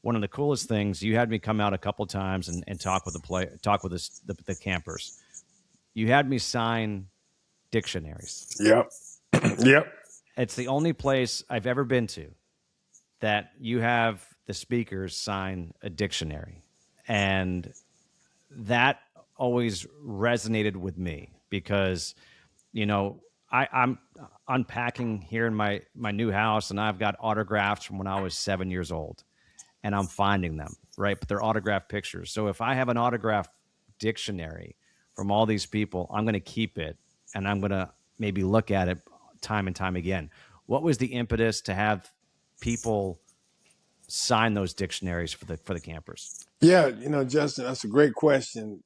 One of the coolest things, you had me come out a couple times and talk with the campers. You had me sign dictionaries. Yep. Yep. It's the only place I've ever been to that you have the speakers sign a dictionary. And that always resonated with me because, I'm unpacking here in my new house and I've got autographs from when I was 7 years old and I'm finding them, right? But they're autographed pictures. So if I have an autographed dictionary from all these people, I'm going to keep it and I'm going to maybe look at it time and time again. What was the impetus to have people sign those dictionaries for the campers? Yeah, Justin, that's a great question.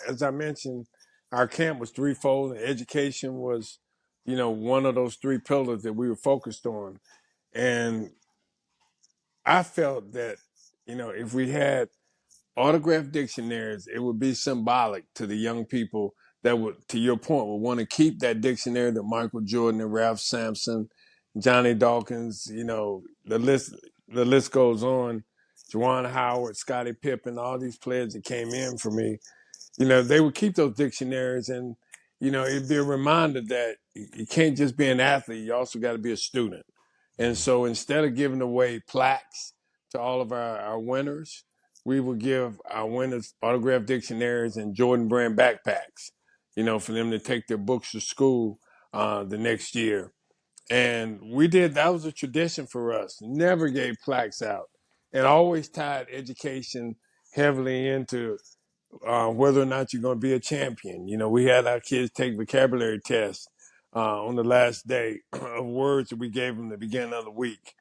As I mentioned, our camp was threefold, and education was, one of those three pillars that we were focused on. And I felt that, if we had autographed dictionaries, it would be symbolic to the young people that would, to your point, would want to keep that dictionary that Michael Jordan and Ralph Sampson, Johnny Dawkins, the list goes on. Juwan Howard, Scottie Pippen, all these players that came in for me, they would keep those dictionaries and, it'd be a reminder that you can't just be an athlete. You also got to be a student. And so instead of giving away plaques to all of our winners, we would give our winners autographed dictionaries and Jordan brand backpacks, for them to take their books to school the next year. And that was a tradition for us. Never gave plaques out and always tied education heavily into whether or not you're going to be a champion. We had our kids take vocabulary tests on the last day of words that we gave them at the beginning of the week.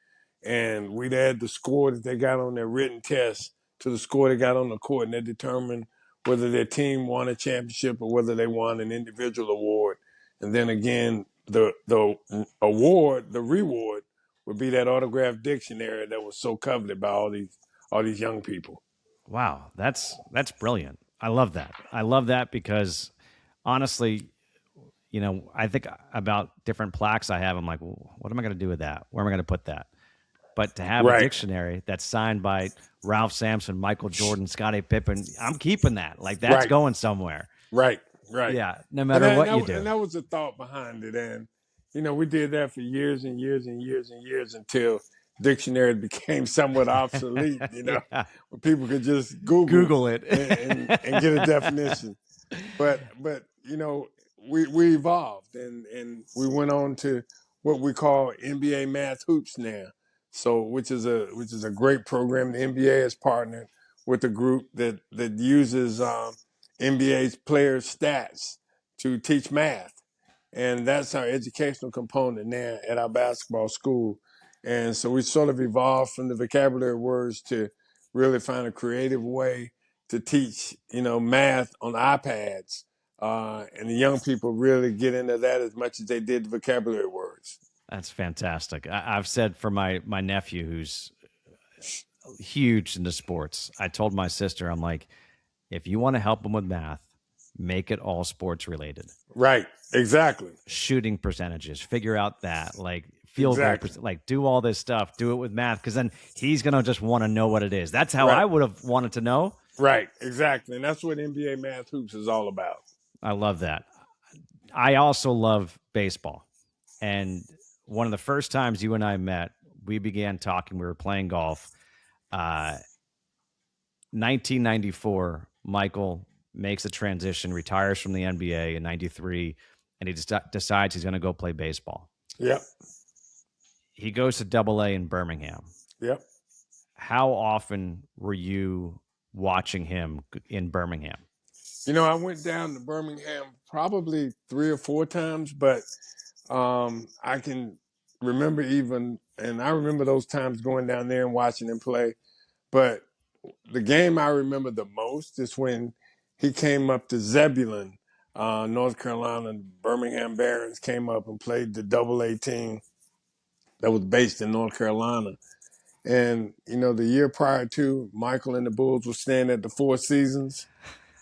And we'd add the score that they got on their written test to the score they got on the court, and they determined whether their team won a championship or whether they won an individual award. And then again, the award, the reward, would be that autographed dictionary that was so coveted by all these young people. Wow, that's brilliant. I love that. I love that because honestly, I think about different plaques I have. I'm like, well, what am I going to do with that? Where am I going to put that? But to have a Right. dictionary that's signed by Ralph Sampson, Michael Jordan, Scottie Pippen, I'm keeping that. Like that's going somewhere. Right. Yeah, no matter what you do. And that was the thought behind it. And, we did that for years and years and years and years until dictionary became somewhat obsolete, Yeah. when people could just Google it and get a definition. But we evolved and we went on to what we call NBA Math Hoops now. So which is a great program. The NBA has partnered with a group that uses NBA's players' stats to teach math. And that's our educational component now at our basketball school. And so we sort of evolved from the vocabulary words to really find a creative way to teach, math on iPads. And the young people really get into that as much as they did the vocabulary words. That's fantastic. I've said for my nephew who's huge into sports, I told my sister, I'm like, if you want to help him with math, make it all sports related. Right. Exactly. Shooting percentages, figure out that, like field goal, like do all this stuff, do it with math, because then he's going to just want to know what it is. That's how I would have wanted to know. Right. Exactly. And that's what NBA Math Hoops is all about. I love that. I also love baseball. And one of the first times you and I met, we began talking, we were playing golf. 1994, Michael makes a transition, retires from the NBA in 93, and he decides he's going to go play baseball. Yep. He goes to AA in Birmingham. Yep. How often were you watching him in Birmingham? I went down to Birmingham probably 3 or 4 times, but I can remember and I remember those times going down there and watching him play. But the game I remember the most is when he came up to Zebulon, North Carolina. Birmingham Barons came up and played the AA team that was based in North Carolina. And, the year prior to, Michael and the Bulls were staying at the Four Seasons.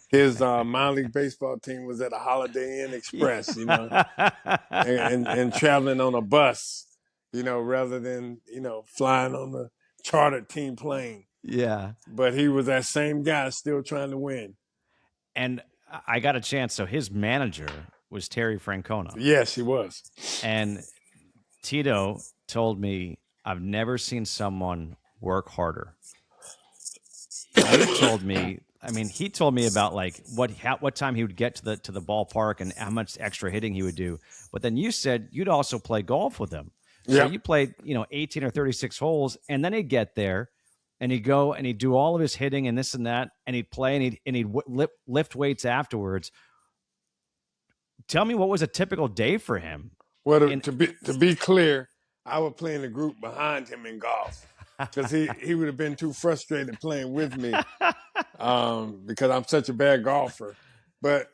His minor league baseball team was at a Holiday Inn Express, and traveling on a bus, rather than, flying on the chartered team plane. Yeah. But he was that same guy still trying to win. And I got a chance. So his manager was Terry Francona. Yes, he was. And Tito told me, I've never seen someone work harder. He told me about like what time he would get to the ballpark and how much extra hitting he would do. But then you said you'd also play golf with him. So you played, 18 or 36 holes, and then he'd get there and he'd go and he'd do all of his hitting and this and that, and he'd play and he'd lift weights afterwards. Tell me, what was a typical day for him? Well, to be clear, I would play in the group behind him in golf because he would have been too frustrated playing with me because I'm such a bad golfer. But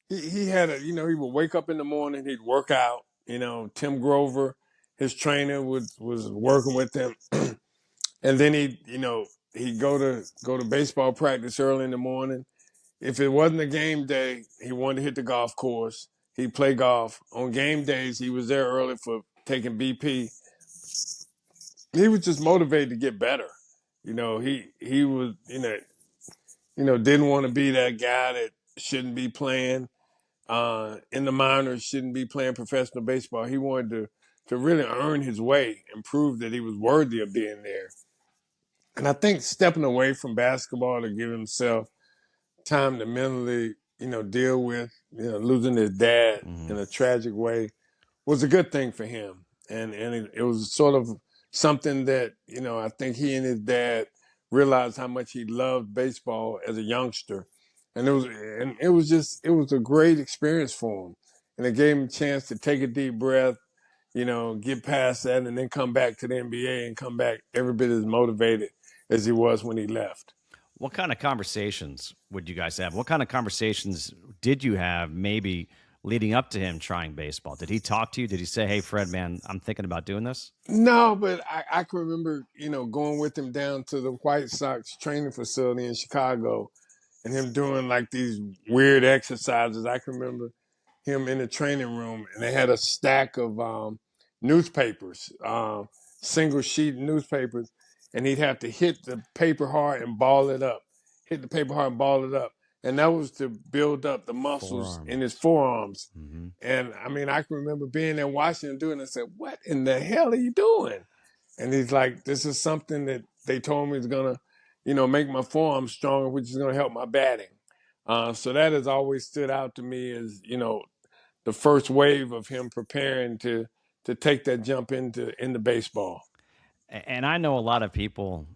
he had he would wake up in the morning, he'd work out. Tim Grover, his trainer, was working with him, and then he'd go to baseball practice early in the morning. If it wasn't a game day, he wanted to hit the golf course. He'd play golf. On game days, he was there early for taking BP. He was just motivated to get better. He was, didn't want to be that guy that shouldn't be playing in the minors, shouldn't be playing professional baseball. He wanted to really earn his way and prove that he was worthy of being there. And I think stepping away from basketball to give himself time to mentally, deal with, losing his dad in a tragic way was a good thing for him. And it was sort of something that, I think he and his dad realized how much he loved baseball as a youngster. And it was a great experience for him. And it gave him a chance to take a deep breath, get past that and then come back to the NBA and come back every bit as motivated as he was when he left. What kind of conversations would you guys have? What kind of conversations did you have maybe leading up to him trying baseball? Did he talk to you? Did he say, hey, Fred, man, I'm thinking about doing this? No, but I can remember, going with him down to the White Sox training facility in Chicago and him doing like these weird exercises. I can remember him in the training room and they had a stack of newspapers, single sheet newspapers, and he'd have to hit the paper hard and ball it up, hit the paper hard and ball it up. And that was to build up the muscles in his forearms. Mm-hmm. And I mean, I can remember being there watching him doing it and said, what in the hell are you doing? And he's like, this is something that they told me is going to, make my forearm stronger, which is going to help my batting. So that has always stood out to me as, the first wave of him preparing to take that jump into baseball. And I know a lot of people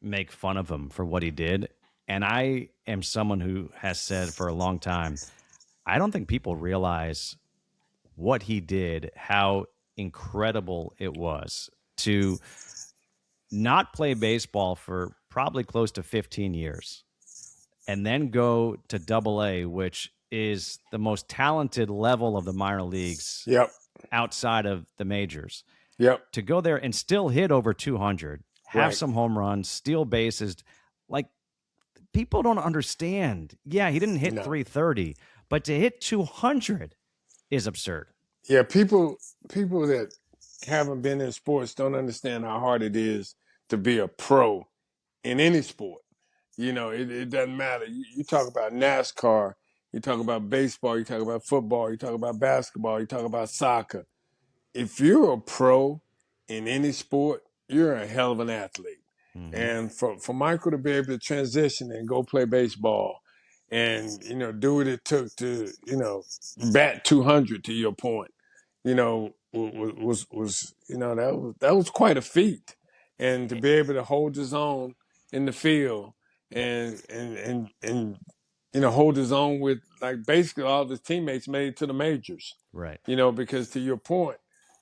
make fun of him for what he did. And I am someone who has said for a long time, I don't think people realize what he did, how incredible it was to not play baseball for probably close to 15 years and then go to Double A, which is the most talented level of the minor leagues outside of the majors. Yep. To go there and still hit over 200, have some home runs, steal bases. Like, people don't understand. Yeah, he didn't hit 330, but to hit 200 is absurd. Yeah, people that haven't been in sports don't understand how hard it is to be a pro in any sport. It doesn't matter. You talk about NASCAR, you talk about baseball, you talk about football, you talk about basketball, you talk about soccer. If you're a pro in any sport, you're a hell of an athlete. Mm-hmm. And for Michael to be able to transition and go play baseball and, do what it took to, bat 200 to your point, was that was quite a feat. And to be able to hold his own in the field and hold his own with like basically all of his teammates made it to the majors. Right. Because to your point,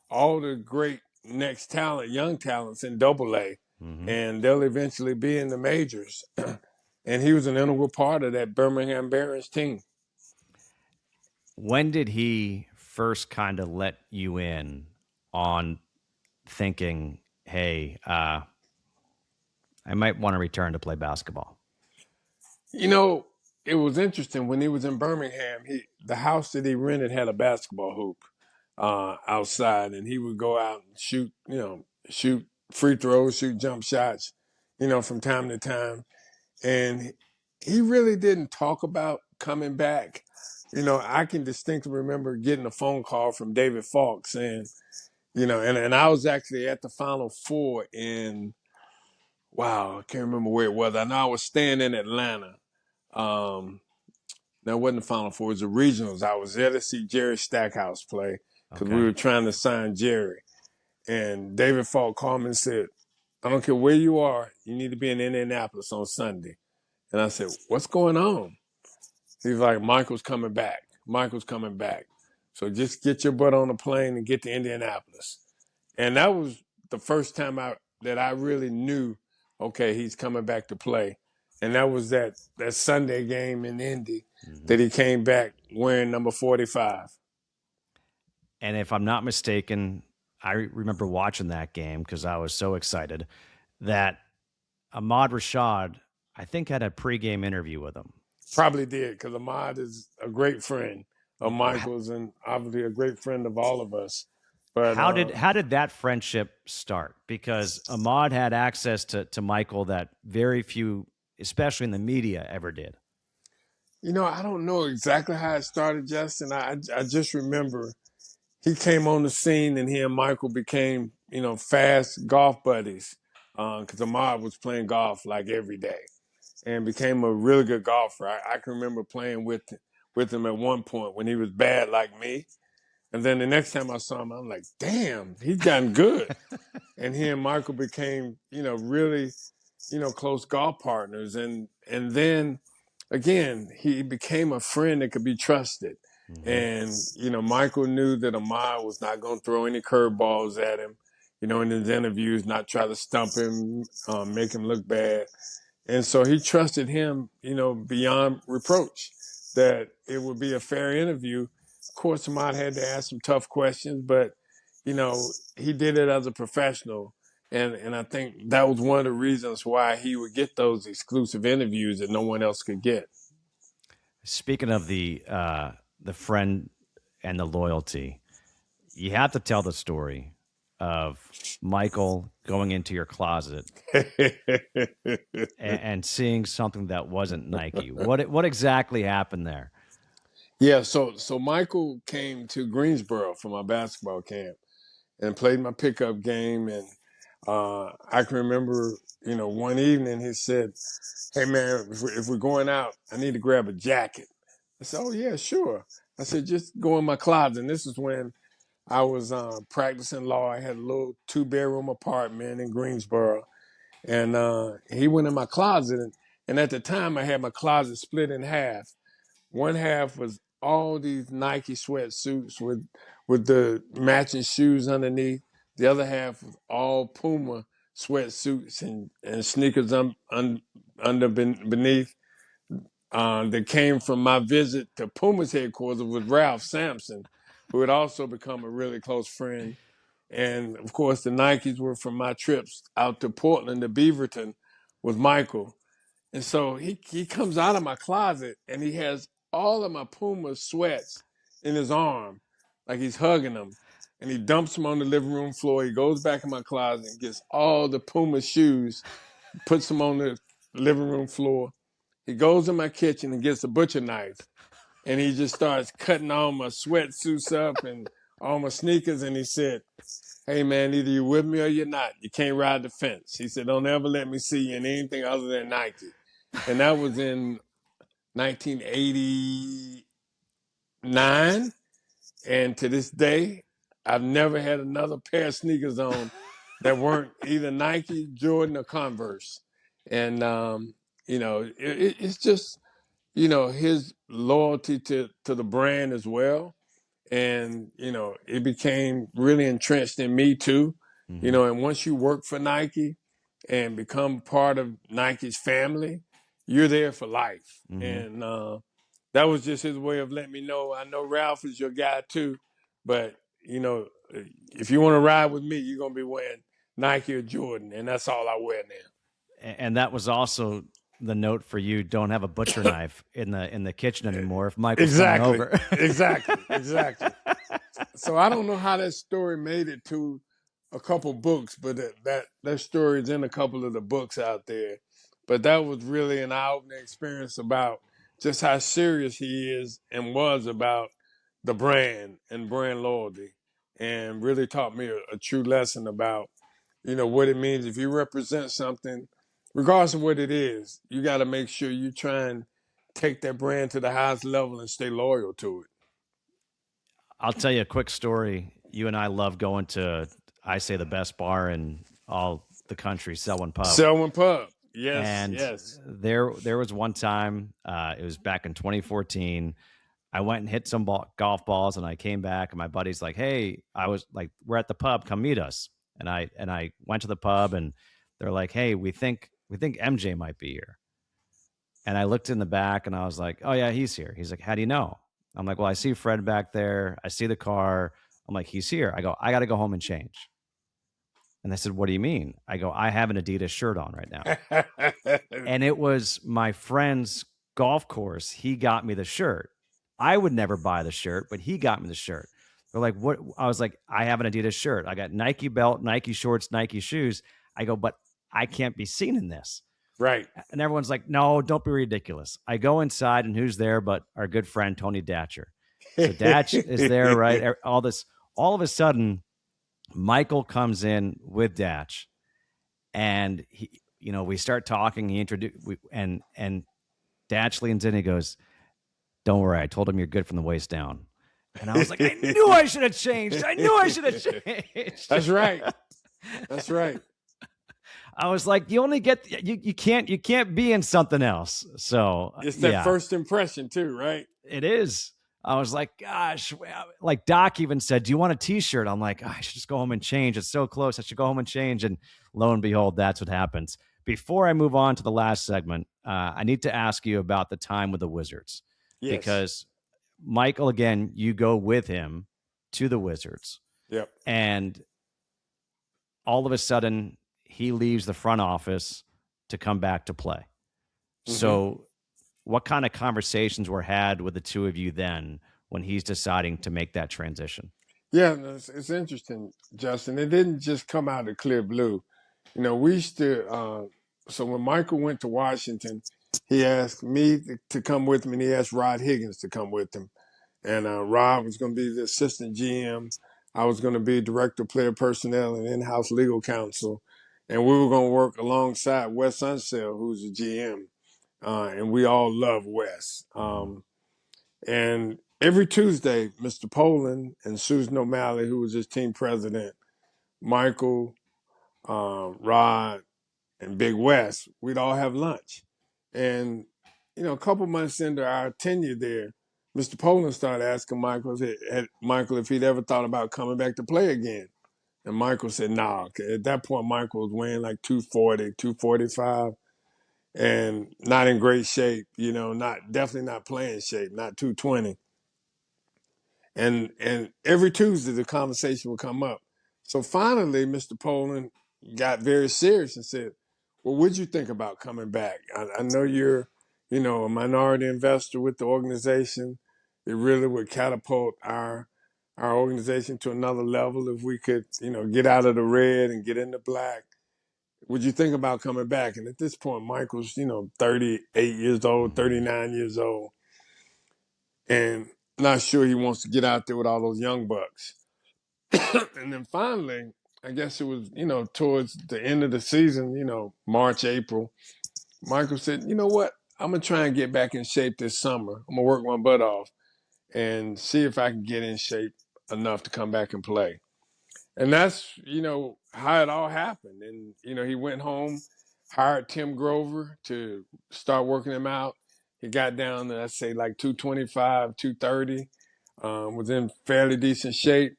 all the great next talent, young talents in Double A, and they'll eventually be in the majors. And he was an integral part of that Birmingham Barons team. When did he first kind of let you in on thinking, hey, I might want to return to play basketball? It was interesting. When he was in Birmingham, the house that he rented had a basketball hoop outside, and he would go out and shoot free throws, shoot jump shots, from time to time. And he really didn't talk about coming back. I can distinctly remember getting a phone call from David Falk saying, and I was actually at the Final Four I can't remember where it was. I know I was staying in Atlanta. That wasn't the Final Four, it was the regionals. I was there to see Jerry Stackhouse play because we were trying to sign Jerry. And David Falk called me and said, I don't care where you are, you need to be in Indianapolis on Sunday. And I said, what's going on? He's like, Michael's coming back. Michael's coming back. So just get your butt on a plane and get to Indianapolis. And that was the first time that I really knew, okay, he's coming back to play. And that was that Sunday game in Indy that he came back wearing number 45. And if I'm not mistaken, I remember watching that game because I was so excited that Ahmad Rashad, I think, had a pregame interview with him. Probably did, because Ahmad is a great friend of Michael's and obviously a great friend of all of us. But how did that friendship start? Because Ahmad had access to Michael that very few, especially in the media, ever did. I don't know exactly how it started, Justin. I just remember he came on the scene, and he and Michael became, fast golf buddies. Because Ahmad was playing golf like every day, and became a really good golfer. I can remember playing with him at one point when he was bad like me, and then the next time I saw him, I'm like, damn, he's gotten good. And he and Michael became, really, close golf partners, and then again, he became a friend that could be trusted. Mm-hmm. And, Michael knew that Ahmad was not going to throw any curveballs at him, in his interviews, not try to stump him, make him look bad. And so he trusted him, beyond reproach, that it would be a fair interview. Of course, Ahmad had to ask some tough questions, but, he did it as a professional. And I think that was one of the reasons why he would get those exclusive interviews that no one else could get. Speaking of the friend and the loyalty, you have to tell the story of Michael going into your closet and seeing something that wasn't Nike. What exactly happened there? Yeah, so Michael came to Greensboro for my basketball camp and played my pickup game. And I can remember, one evening he said, "Hey man, if we're going out, I need to grab a jacket." I said, "Oh yeah, sure." I said, "Just go in my closet." And this is when I was practicing law. I had a little 2-bedroom apartment in Greensboro, and he went in my closet. And at the time, I had my closet split in half. One half was all these Nike sweatsuits with the matching shoes underneath. The other half was all Puma sweatsuits and sneakers beneath. That came from my visit to Puma's headquarters with Ralph Sampson, who had also become a really close friend. And of course, the Nikes were from my trips out to Portland to Beaverton with Michael. And so he comes out of my closet and he has all of my Puma sweats in his arm, like he's hugging them. And he dumps them on the living room floor. He goes back in my closet and gets all the Puma shoes, puts them on the living room floor. He goes in my kitchen and gets a butcher knife. And he just starts cutting all my sweatsuits up and all my sneakers. And he said, "Hey man, either you're with me or you're not. You can't ride the fence." He said, "Don't ever let me see you in anything other than Nike." And that was in 1989. And to this day, I've never had another pair of sneakers on that weren't either Nike, Jordan, or Converse. And, it's just, his loyalty to the brand as well. And, it became really entrenched in me too. Mm-hmm. And once you work for Nike and become part of Nike's family, you're there for life. Mm-hmm. And that was just his way of letting me know. I know Ralph is your guy too, but if you want to ride with me, you're gonna be wearing Nike or Jordan, and that's all I wear now. And that was also the note for you: don't have a butcher knife in the kitchen anymore if Michael's coming over. Exactly. So I don't know how that story made it to a couple books, but that story is in a couple of the books out there. But that was really an eye-opening experience about just how serious he is and was about the brand and brand loyalty, and really taught me a true lesson about, what it means if you represent something, regardless of what it is, you got to make sure you try and take that brand to the highest level and stay loyal to it. I'll tell you a quick story. You and I love going to, I say, the best bar in all the country, Selwyn Pub. Selwyn Pub. Yes, and yes. There was one time, it was back in 2014. I went and hit some golf balls, and I came back, and my buddy's like, "Hey," I was like, "We're at the pub. Come meet us." And I went to the pub, and they're like, "Hey, we think MJ might be here." And I looked in the back, and I was like, "Oh yeah, he's here." He's like, "How do you know?" I'm like, "Well, I see Fred back there. I see the car." I'm like, "He's here." I go, "I got to go home and change." And they said, "What do you mean?" I go, "I have an Adidas shirt on right now." And it was my friend's golf course. He got me the shirt. I would never buy the shirt, but he got me the shirt. They're like, "What?" I was like, "I have an Adidas shirt. I got Nike belt, Nike shorts, Nike shoes." I go, "But I can't be seen in this." Right. And everyone's like, "No, don't be ridiculous." I go inside, and who's there but our good friend Tony Datcher. So Datch is there, right? all of a sudden, Michael comes in with Datch, and we start talking. He introduced, and Datch leans in. And he goes, "Don't worry, I told him you're good from the waist down." And I was like, I knew I should have changed. I knew I should have changed. That's right. That's right. I was like, you only get you can't be in something else. So it's that first impression too, right? It is. I was like, gosh, like Doc even said, do you want a t-shirt? I'm like, I should just go home and change. It's so close. I should go home and change. And lo and behold, that's what happens. Before I move on to the last segment, I need to ask you about the time with the Wizards. Yes. Because Michael, again, you go with him to the Wizards. Yep. And all of a sudden, he leaves the front office to come back to play. Mm-hmm. So what kind of conversations were had with the two of you then when he's deciding to make that transition? Yeah, it's interesting, Justin. It didn't just come out of clear blue. We used to, so when Michael went to Washington, he asked me to come with him, and he asked Rod Higgins to come with him. And Rod was going to be the assistant GM. I was going to be director of player personnel and in-house legal counsel. And we were going to work alongside Wes Unseld, who's the GM. And we all love Wes. And every Tuesday, Mr. Poland and Susan O'Malley, who was his team president, Michael, Rod, and Big Wes, we'd all have lunch. And, a couple months into our tenure there, Mr. Poland started asking Michael if he'd ever thought about coming back to play again. And Michael said, nah. At that point, Michael was weighing like 240, 245, and not in great shape, definitely not playing shape, not 220. And every Tuesday, the conversation would come up. So finally, Mr. Poland got very serious and said, well, what'd you think about coming back? I know you're, a minority investor with the organization. It really would catapult our organization to another level if we could, get out of the red and get into black. Would you think about coming back? And at this point, Michael's, 38 years old, 39 years old, and not sure he wants to get out there with all those young bucks. And then finally, I guess it was, towards the end of the season, March, April, Michael said, you know what? I'm going to try and get back in shape this summer. I'm going to work my butt off and see if I can get in shape enough to come back and play. And that's, how it all happened. And, he went home, hired Tim Grover to start working him out. He got down to, I'd say, like 225, 230, was in fairly decent shape.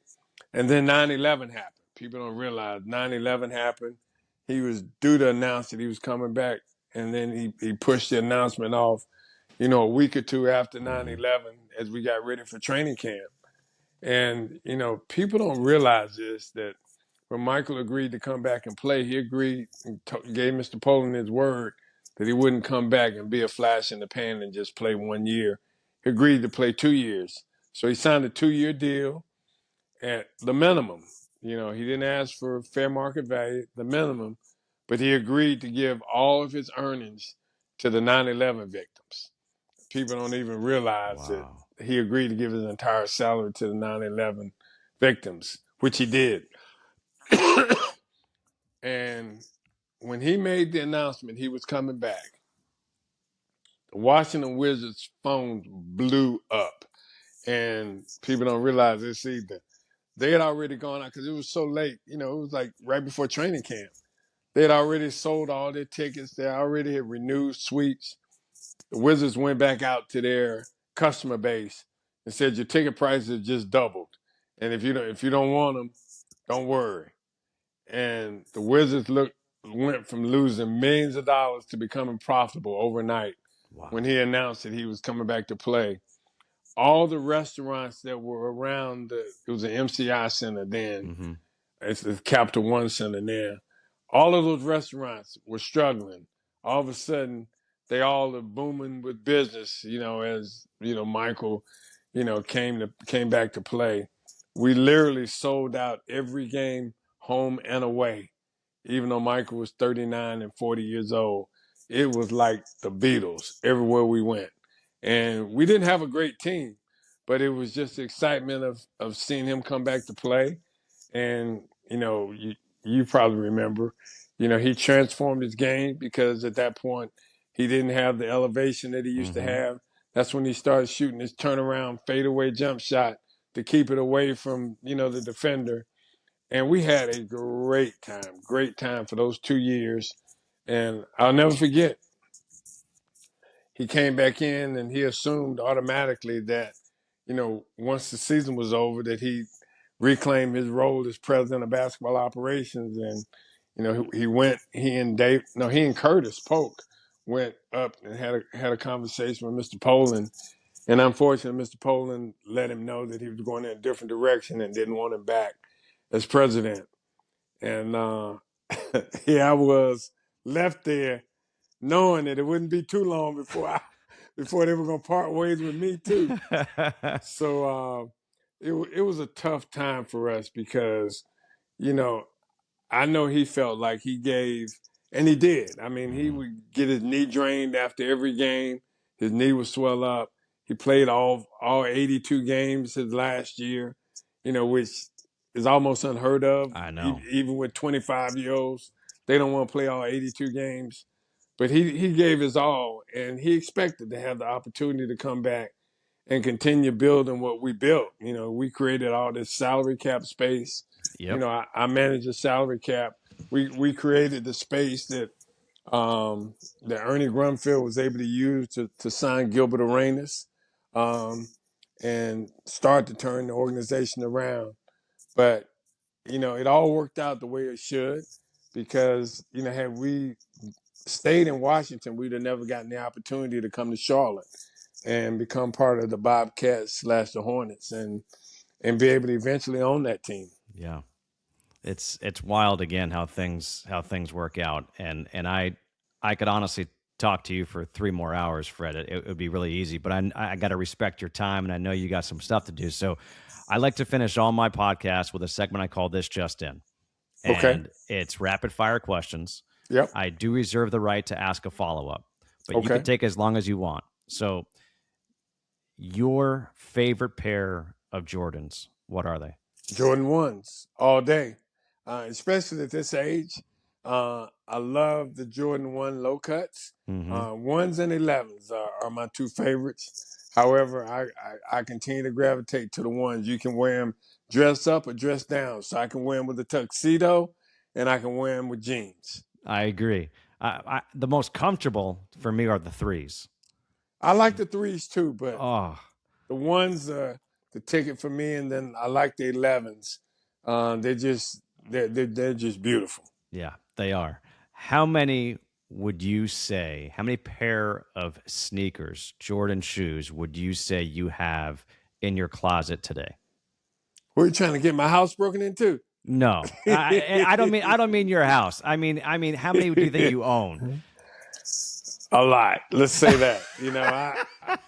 And then 9/11 happened. People don't realize 9/11 happened. He was due to announce that he was coming back. And then he pushed the announcement off, a week or two after 9/11 as we got ready for training camp. And, people don't realize this, that when Michael agreed to come back and play, he agreed and gave Mr. Poland his word that he wouldn't come back and be a flash in the pan and just play 1 year. He agreed to play 2 years. So he signed a 2-year deal at the minimum. He didn't ask for fair market value, the minimum, but he agreed to give all of his earnings to the 9/11 victims. People don't even realize that he agreed to give his entire salary to the 9/11 victims, which he did. And when he made the announcement he was coming back, the Washington Wizards' phones blew up. And people don't realize this either. They had already gone out because it was so late. It was like right before training camp. They had already sold all their tickets. They already had renewed suites. The Wizards went back out to their customer base and said, your ticket prices have just doubled. And if you don't want them, don't worry. And the Wizards went from losing millions of dollars to becoming profitable overnight when he announced that he was coming back to play. All the restaurants that were around, it was an MCI Center then. Mm-hmm. It's the Capital One Center there. All of those restaurants were struggling. All of a sudden, they all are booming with business, as, Michael, came back to play. We literally sold out every game, home and away. Even though Michael was 39 and 40 years old, it was like the Beatles everywhere we went. And we didn't have a great team, but it was just the excitement of seeing him come back to play. And, you probably remember, he transformed his game because at that point he didn't have the elevation that he used to Mm-hmm. have. That's when he started shooting his turnaround fadeaway jump shot to keep it away from, the defender. And we had a great time for those 2 years. And I'll never forget, he came back in and he assumed automatically that, once the season was over, that he reclaimed his role as president of basketball operations. And, he and Curtis Polk went up and had a conversation with Mr. Poland. And unfortunately, Mr. Poland let him know that he was going in a different direction and didn't want him back as president. And here I was left there knowing that it wouldn't be too long before they were going to part ways with me too. So it was a tough time for us because, you know, I know he felt like he gave, and he did. I mean, he Mm-hmm. would get his knee drained after every game. His knee would swell up. He played all 82 games his last year, which is almost unheard of. I know. Even with 25-year-olds, they don't want to play all 82 games. But he gave his all, and he expected to have the opportunity to come back and continue building what we built. We created all this salary cap space. Yep. I managed a salary cap. We created the space that Ernie Grunfeld was able to use to sign Gilbert Arenas, and start to turn the organization around. But it all worked out the way it should, because had we stayed in Washington, we'd have never gotten the opportunity to come to Charlotte and become part of the Bobcats / the Hornets and be able to eventually own that team. Yeah. It's wild again how things work out, and I could honestly talk to you for 3 more hours, Fred. It would be really easy, but I got to respect your time, and I know you got some stuff to do. So I like to finish all my podcasts with a segment I call "This Just In," Okay. and it's rapid fire questions. Yep. I do reserve the right to ask a follow up, but you can Okay. take as long as you want. So, your favorite pair of Jordans, what are they? Jordan 1s all day, especially at this age. I love the Jordan 1 low cuts. Mm-hmm. 1s and 11s are my two favorites. However, I continue to gravitate to the ones. You can wear them dressed up or dressed down. So I can wear them with a tuxedo and I can wear them with jeans. I agree. The most comfortable for me are the threes. I like the 3s too, but Oh, the 1s are the ticket for me, and then I like the 11s. They're just beautiful. yeah, they are. How many would you say, how many pair of sneakers, Jordan shoes, would you say you have in your closet today? Where are you trying to get my house broken into? No, I don't mean your house. I mean, how many do you think you own? A lot. Let's say that.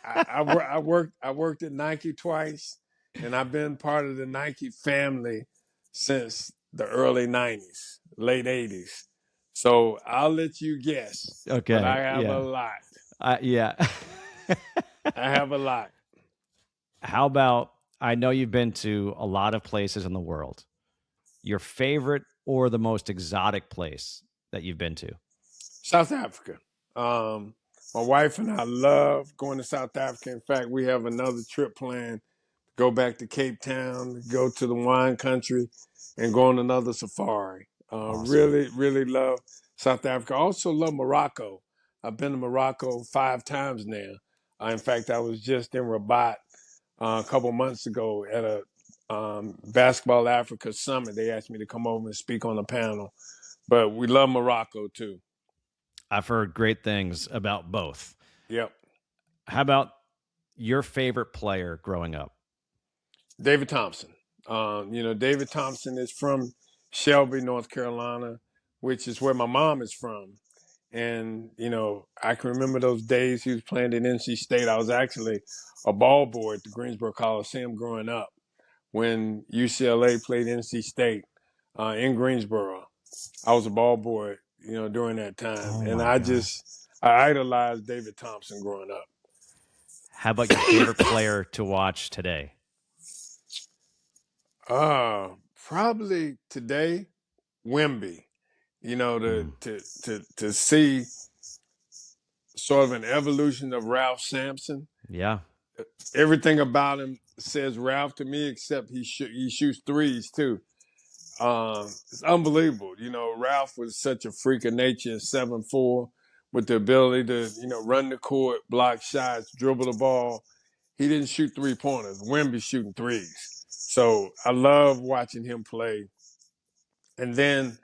I worked at Nike twice, and I've been part of the Nike family since the early '90s, late '80s. So I'll let you guess, but I Okay, have a yeah, lot. yeah. I have a lot. How about, I know you've been to a lot of places in the world. Your favorite or the most exotic place that you've been to? South Africa. Um, my wife and I love going to South Africa. In fact, we have another trip planned. Go back to Cape Town, go to the wine country, and go on another safari. Awesome. Really, really love South Africa. I also love Morocco. I've been to Morocco 5 times now. In fact, I was just in Rabat a couple months ago at a Basketball Africa summit. They asked me to come over and speak on a panel. But we love Morocco too. I've heard great things about both. Yep. How about your favorite player growing up? David Thompson. David Thompson is from Shelby, North Carolina, which is where my mom is from. And, I can remember those days he was playing at NC State. I was actually a ball boy at the Greensboro Coliseum growing up when UCLA played NC State in Greensboro. I was a ball boy, during that time. Oh And my gosh. I idolized David Thompson growing up. How about your favorite player to watch today? Probably today, Wemby. You know, Mm, to see sort of an evolution of Ralph Sampson. yeah. Everything about him says Ralph to me, except he shoots threes too. It's unbelievable. You know, Ralph was such a freak of nature, 7'4", with the ability to, run the court, block shots, dribble the ball. He didn't shoot 3-pointers. Wemby shooting threes. So I love watching him play. And then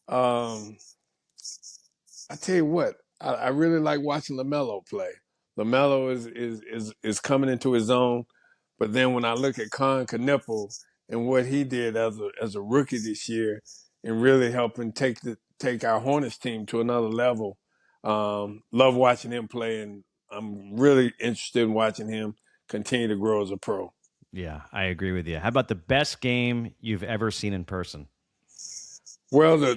um, I tell you what, I really like watching LaMelo play. LaMelo is coming into his own. But then when I look at Con Knuppel and what he did as a rookie this year, and really helping take our Hornets team to another level, love watching him play, and I'm really interested in watching him continue to grow as a pro. Yeah, I agree with you. How about the best game you've ever seen in person? Well,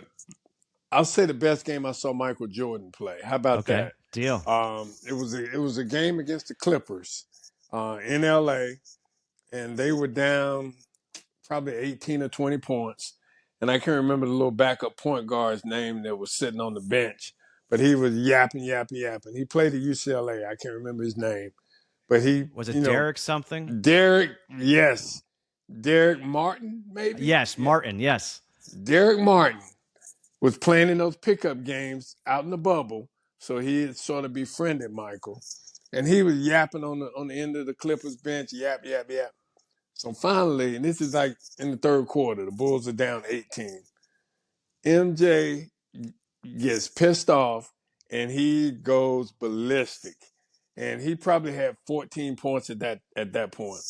I'll say the best game I saw Michael Jordan play. How about Okay, that? deal. It was a game against the Clippers in LA, and they were down probably 18 or 20 points. And I can't remember the little backup point guard's name that was sitting on the bench, but he was yapping, yapping, yapping. He played at UCLA. I can't remember his name, but he, Was it Derek something? Derek, yes, Derek Martin, maybe, Yes, yeah, Martin. Yes. Derek Martin was playing in those pickup games out in the bubble, so he had sort of befriended Michael, and he was yapping on the end of the Clippers bench, yap, yap, yap. So finally, and this is like in the third quarter, the Bulls are down 18. MJ gets pissed off and he goes ballistic. And he probably had 14 points at that point.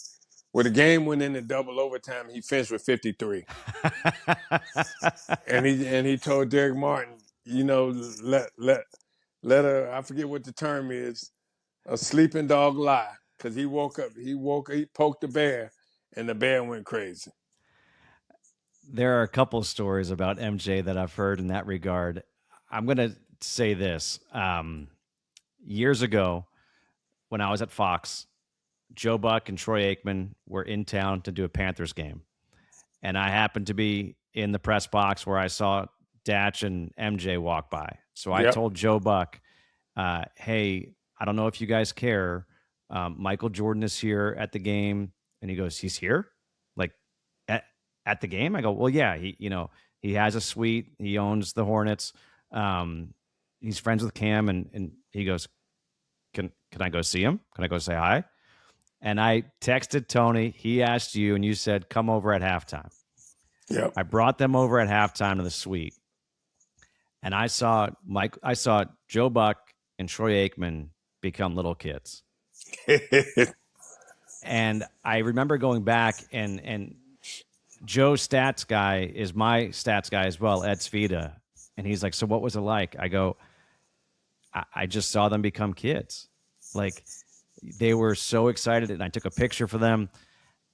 When the game went into double overtime, he finished with 53. And he told Derek Martin, let I forget what the term is, a sleeping dog lie. Because he woke up, he poked the bear, and the bear went crazy. There are a couple of stories about MJ that I've heard in that regard. I'm going to say this. Years ago, when I was at Fox, Joe Buck and Troy Aikman were in town to do a Panthers game. And I happened to be in the press box where I saw Datch and MJ walk by. So I Yep. told Joe Buck, hey, I don't know if you guys care. Michael Jordan is here at the game. And he goes, he's here? Like at the game? I go, well, yeah, he has a suite. He owns the Hornets. He's friends with Cam. And he goes, can I go see him? Can I go say hi? And I texted Tony. He asked you, and you said, come over at halftime. Yep. I brought them over at halftime to the suite, and I saw Joe Buck and Troy Aikman become little kids. And I remember going back, and Joe's stats guy is my stats guy as well, Ed Svita. And he's like, so what was it like? I go, I just saw them become kids. Like, they were so excited, and I took a picture for them.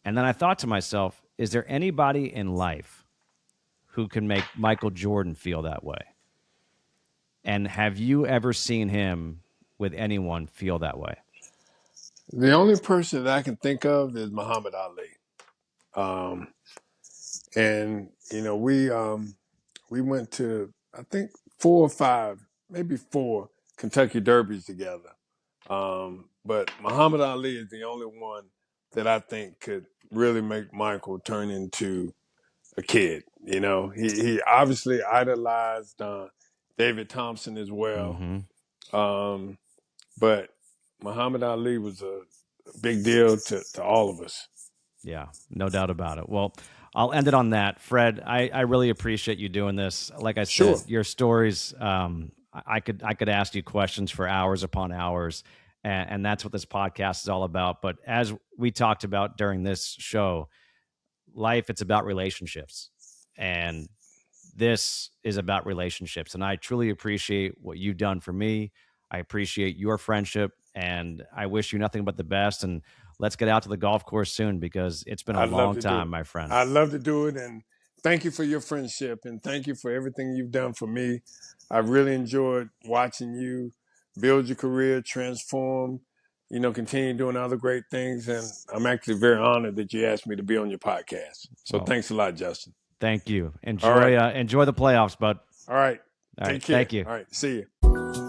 And then I thought to myself, is there anybody in life who can make Michael Jordan feel that way? And have you ever seen him with anyone feel that way? The only person that I can think of is Muhammad Ali. Um, and we went to, I think, 4 or 5, maybe 4 Kentucky Derbies together. But Muhammad Ali is the only one that I think could really make Michael turn into a kid. He obviously idolized David Thompson as well. Mm-hmm. Um, but Muhammad Ali was a big deal to all of us. Yeah, no doubt about it. Well, I'll end it on that. Fred, I really appreciate you doing this. Like I Sure. said, your stories, I could ask you questions for hours upon hours, and that's what this podcast is all about. But as we talked about during this show, life, it's about relationships. And this is about relationships. And I truly appreciate what you've done for me. I appreciate your friendship, and I wish you nothing but the best. And let's get out to the golf course soon, because it's been a I'd love long to do time, it. my friend. I'd love to do it. And thank you for your friendship, and thank you for everything you've done for me. I've really enjoyed watching you build your career, transform continue doing other great things. And I'm actually very honored that you asked me to be on your podcast. So Well, thanks a lot, Justin. thank you. All right. Enjoy the playoffs, bud. All right. All right. Take care. Thank you. All right. See you.